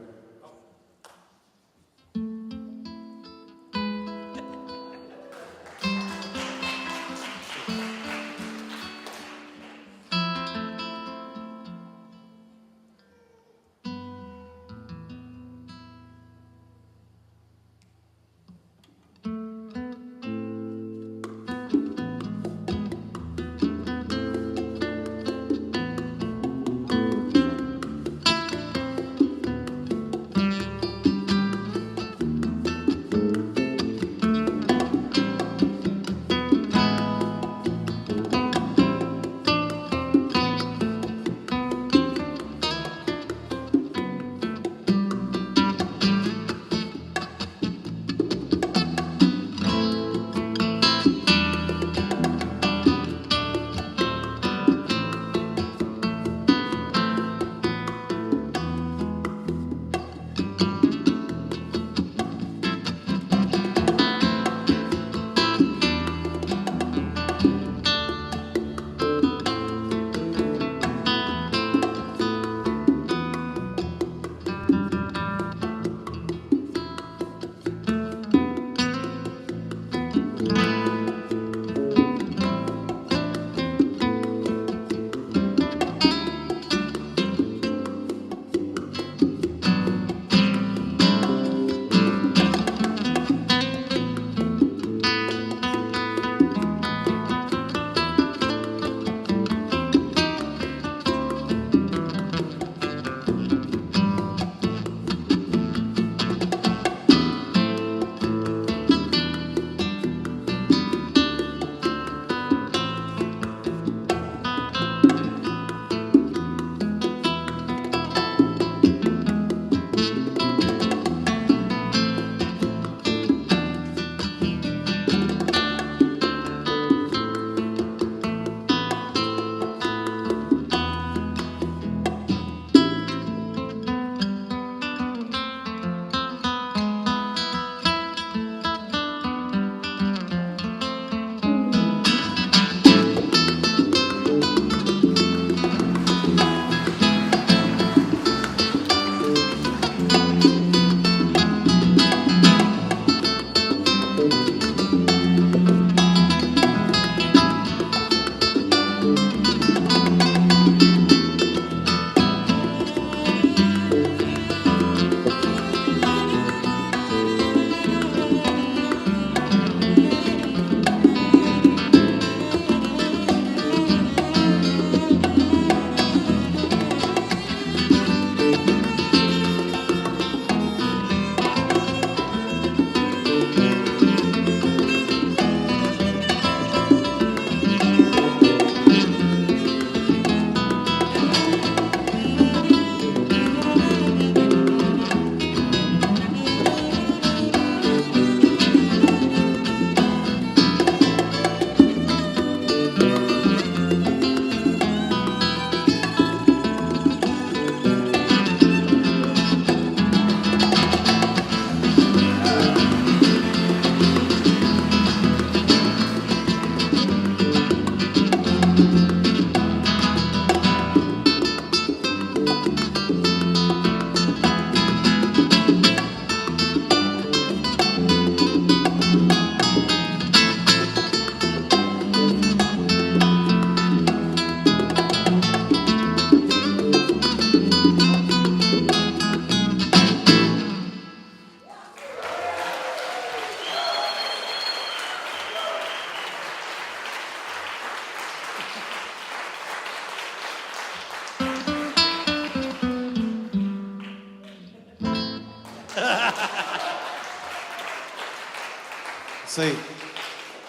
say,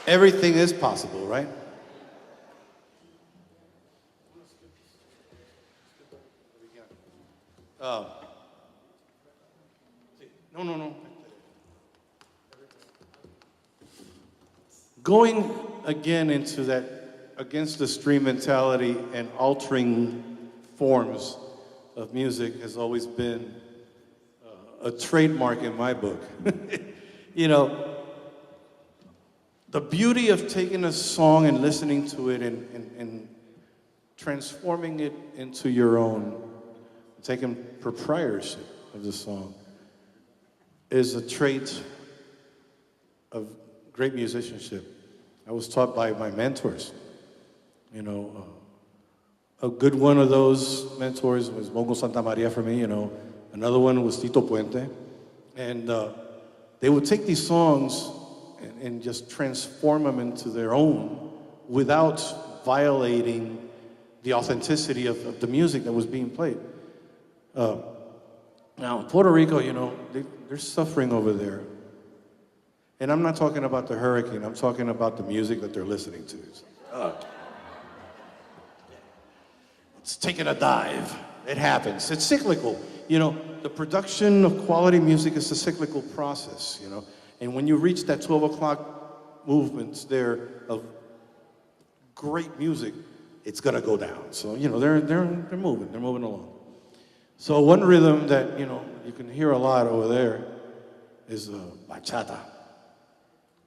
everything is possible, right? Uh, no. Going again into that against the stream mentality and altering forms of music has always been a trademark in my book. You know, the beauty of taking a song and listening to it and transforming it into your own, taking proprietorship of the song, is a trait of great musicianship. I was taught by my mentors. You know, a good one of those mentors was Mongo Santa Maria for me, you know. Another one was Tito Puente. And they would take these songs and just transform them into their own without violating the authenticity of the music that was being played. Now, Puerto Rico, you know, they're suffering over there. And I'm not talking about the hurricane, I'm talking about the music that they're listening to. It's taking a dive. It happens. It's cyclical. You know, the production of quality music is a cyclical process, you know. And when you reach that 12 o'clock movements there of great music, it's gonna go down. So, you know, they're moving along. So one rhythm that, you know, you can hear a lot over there is bachata,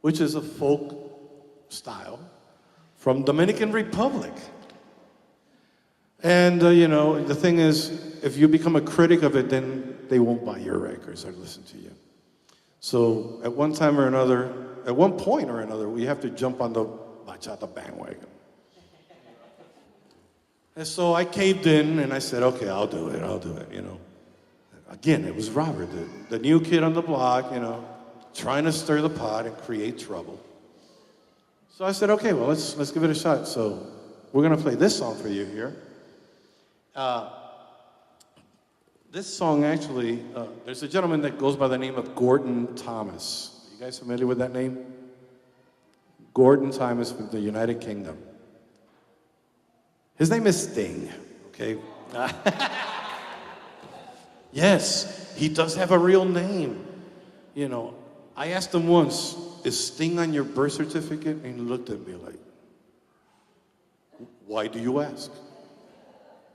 which is a folk style from Dominican Republic. And, you know, the thing is, if you become a critic of it, then they won't buy your records or listen to you. So at one point or another, we have to jump on the bachata bandwagon. And so I caved in and I said, okay, I'll do it, you know. Again, it was Robert, the new kid on the block, you know, trying to stir the pot and create trouble. So I said, okay, well, let's give it a shot. So we're gonna play this song for you here. This song actually, there's a gentleman that goes by the name of Gordon Thomas. You guys familiar with that name? Gordon Thomas from the United Kingdom. His name is Sting, okay? Yes, he does have a real name. You know, I asked him once, is Sting on your birth certificate? And he looked at me like, why do you ask?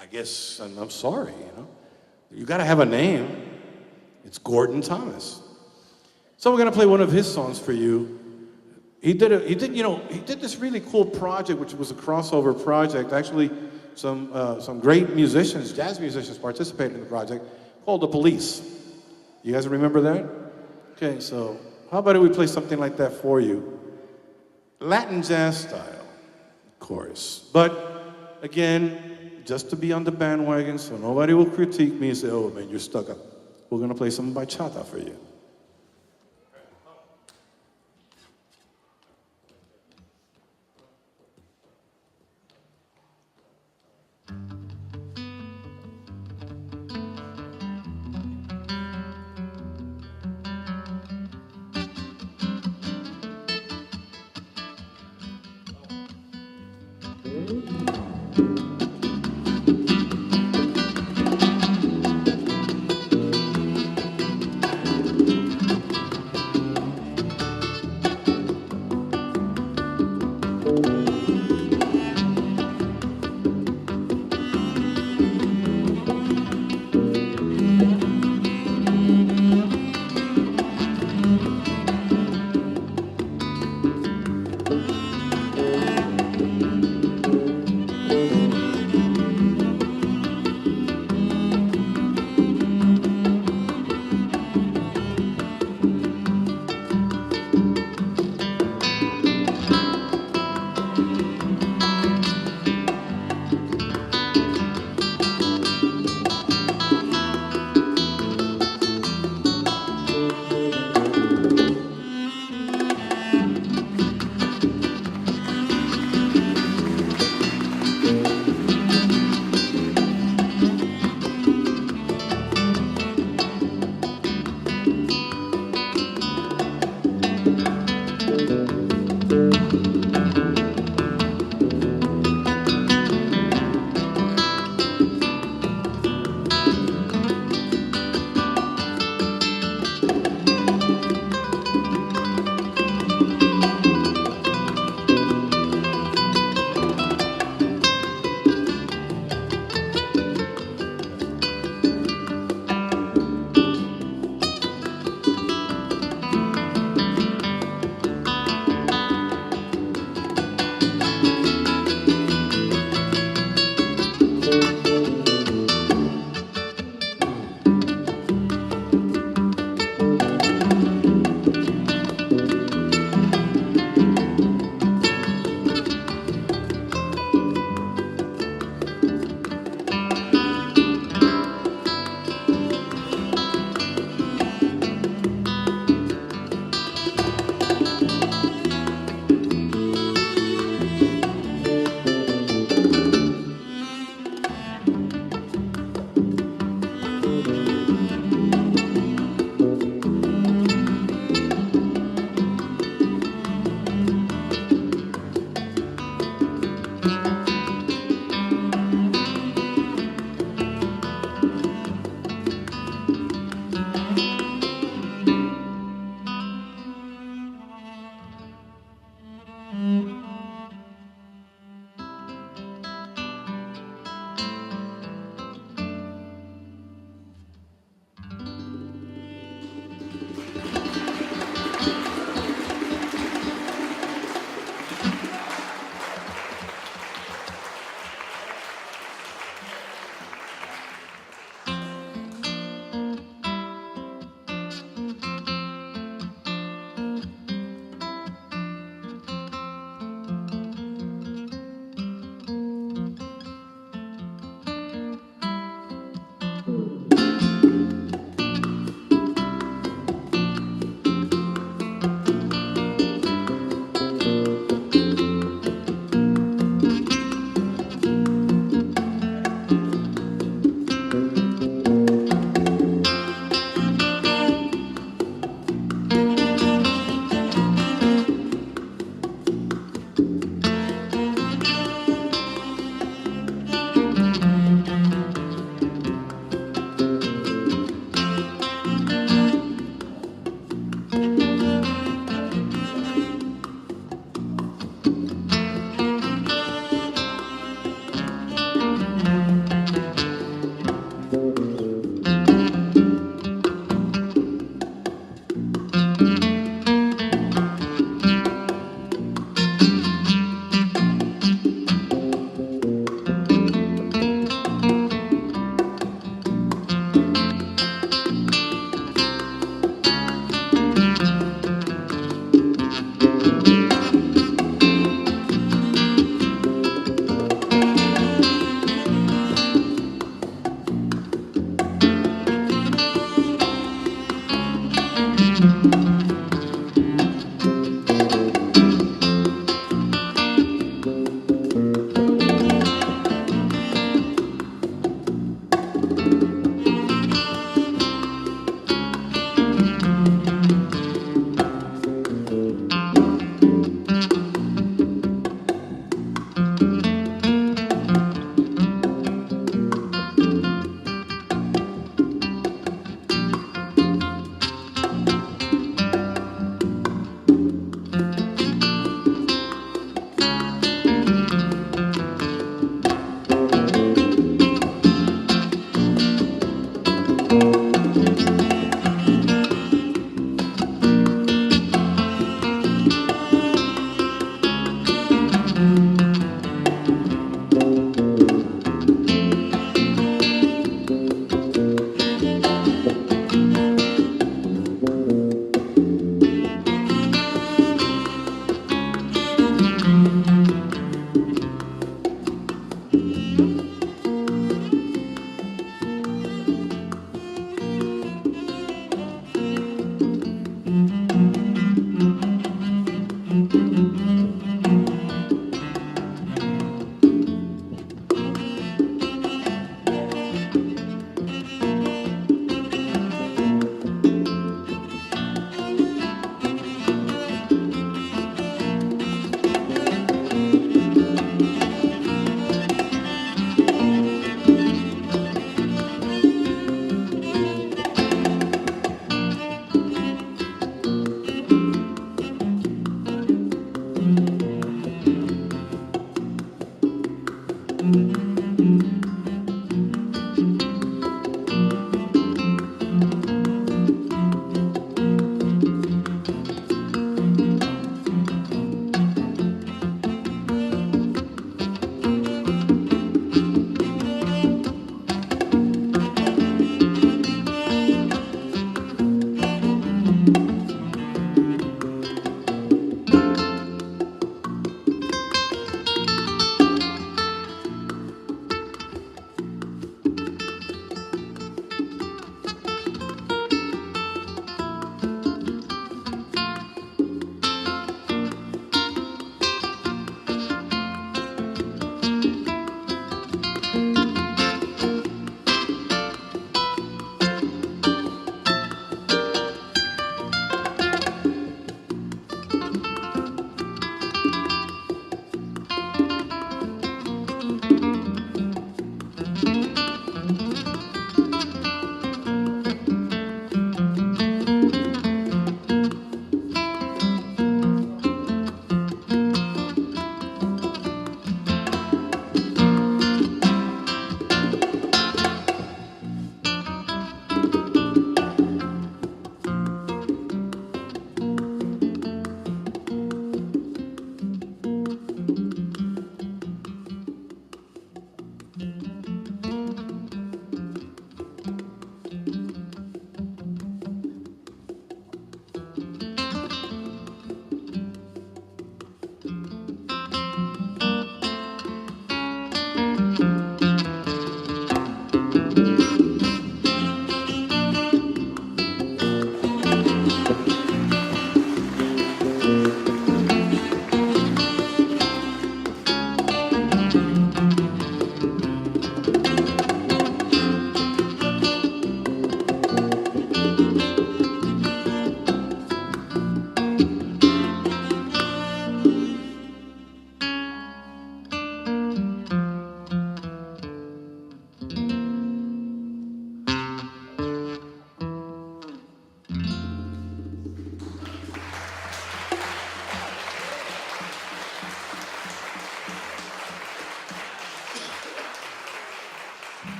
I guess, I'm sorry, you know. You gotta have a name. It's Gordon Thomas. So we're gonna play one of his songs for you. He did this really cool project, which was a crossover project. Actually, some great musicians, jazz musicians, participated in the project called The Police. You guys remember that? Okay, so how about we play something like that for you? Latin jazz style, of course. But again, just to be on the bandwagon so nobody will critique me and say, oh man, you're stuck up. We're gonna play some bachata for you.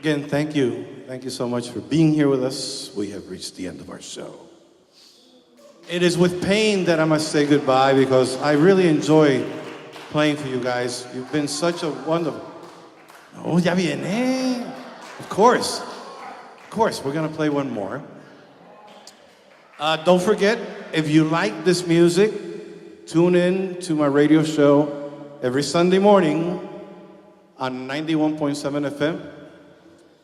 Again, thank you. Thank you so much for being here with us. We have reached the end of our show. It is with pain that I must say goodbye because I really enjoy playing for you guys. You've been such a wonderful... Oh, ya viene. Of course. Of course, we're going to play one more. Don't forget, if you like this music, tune in to my radio show every Sunday morning on 91.7 FM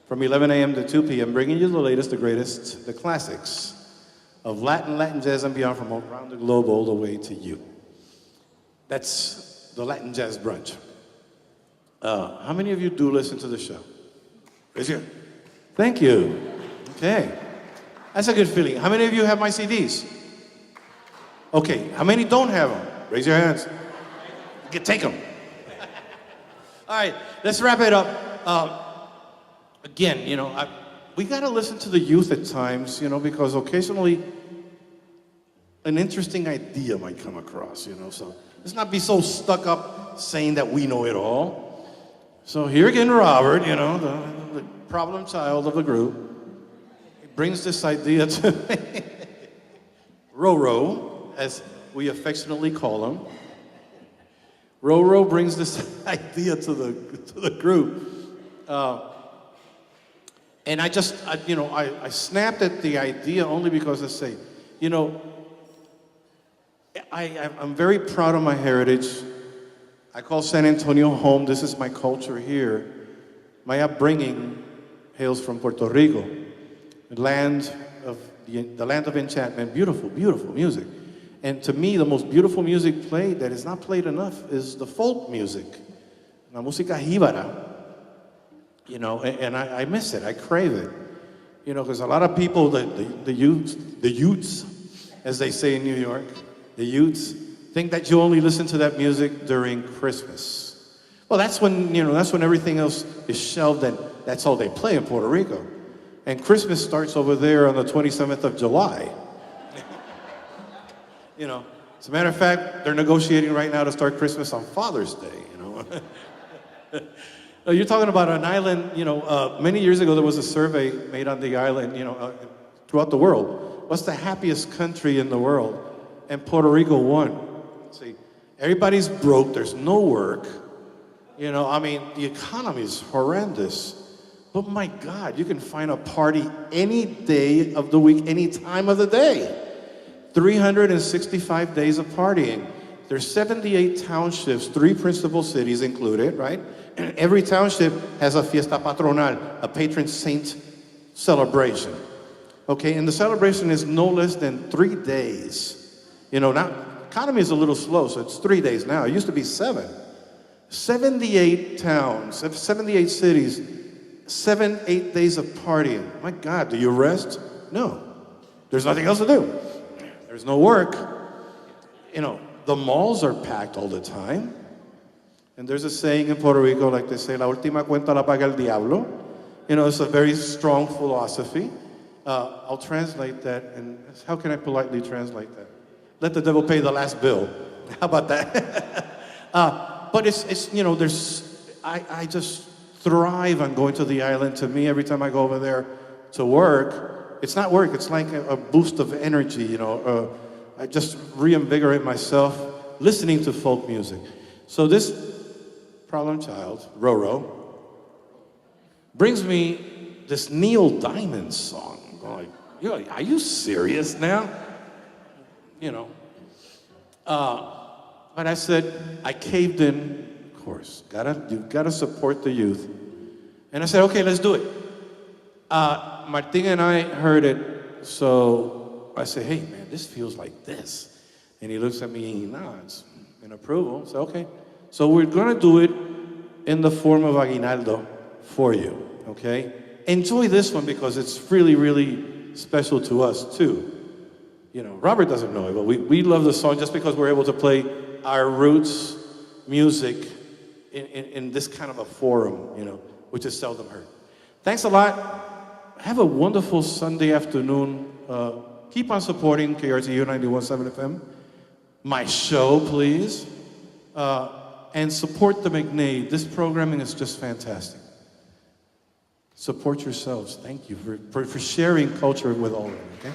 from 11 a.m. to 2 p.m., bringing you the latest, the greatest, the classics of Latin jazz and beyond from around the globe all the way to you. That's the Latin Jazz Brunch. How many of you do listen to the show? Raise your hand. Thank you. Okay. That's a good feeling. How many of you have my CDs? Okay. How many don't have them? Raise your hands. You can take them. All right. Let's wrap it up. Again, we got to listen to the youth at times, because occasionally an interesting idea might come across, so let's not be so stuck up saying that we know it all. So here again, Robert, the problem child of the group, he brings this idea to me. Roro, as we affectionately call him. Roro brings this idea to the group. And I snapped at the idea only because I say, I'm very proud of my heritage. I call San Antonio home. This is my culture here. My upbringing hails from Puerto Rico, the land of enchantment. Beautiful, beautiful music. And to me, the most beautiful music played that is not played enough is the folk music, la música jíbara. And I miss it. I crave it. Because a lot of people, the youths, as they say in New York, the youths think that you only listen to that music during Christmas. Well, that's when everything else is shelved and that's all they play in Puerto Rico. And Christmas starts over there on the 27th of July. As a matter of fact, they're negotiating right now to start Christmas on Father's Day, You're talking about an island, many years ago there was a survey made on the island, throughout the world. What's the happiest country in the world? And Puerto Rico won. See, everybody's broke, there's no work. The economy is horrendous. But my God, you can find a party any day of the week, any time of the day. 365 days of partying. There's 78 townships, 3 principal cities included, right? And every township has a fiesta patronal, a patron saint celebration. Okay, and the celebration is no less than 3 days. Now, economy is a little slow, so it's 3 days now. It used to be 7. 78 towns, 78 cities, 8 days of partying. My God, do you rest? No. There's nothing else to do. There's no work. The malls are packed all the time. And there's a saying in Puerto Rico, like they say, la última cuenta la paga el diablo. It's a very strong philosophy. I'll translate that, and how can I politely translate that? Let the devil pay the last bill. How about that? But I just thrive on going to the island. To me, every time I go over there to work, it's not work, it's like a boost of energy, I just reinvigorate myself listening to folk music. So this problem child, Roro, brings me this Neil Diamond song. I'm going, are you serious now? But I said, I caved in, of course. You've got to support the youth. And I said, okay, let's do it. Martin and I heard it, so I said, hey, man, this feels like this. And he looks at me and he nods in approval. So, okay. So we're going to do it in the form of aguinaldo for you, okay? Enjoy this one because it's really, really special to us, too. Robert doesn't know it, but we love the song just because we're able to play our roots music in this kind of a forum, which is seldom heard. Thanks a lot. Have a wonderful Sunday afternoon. Keep on supporting KRTU 91.7 FM. My show, please. And support the McNay. This programming is just fantastic. Support yourselves. Thank you for sharing culture with all of them, okay?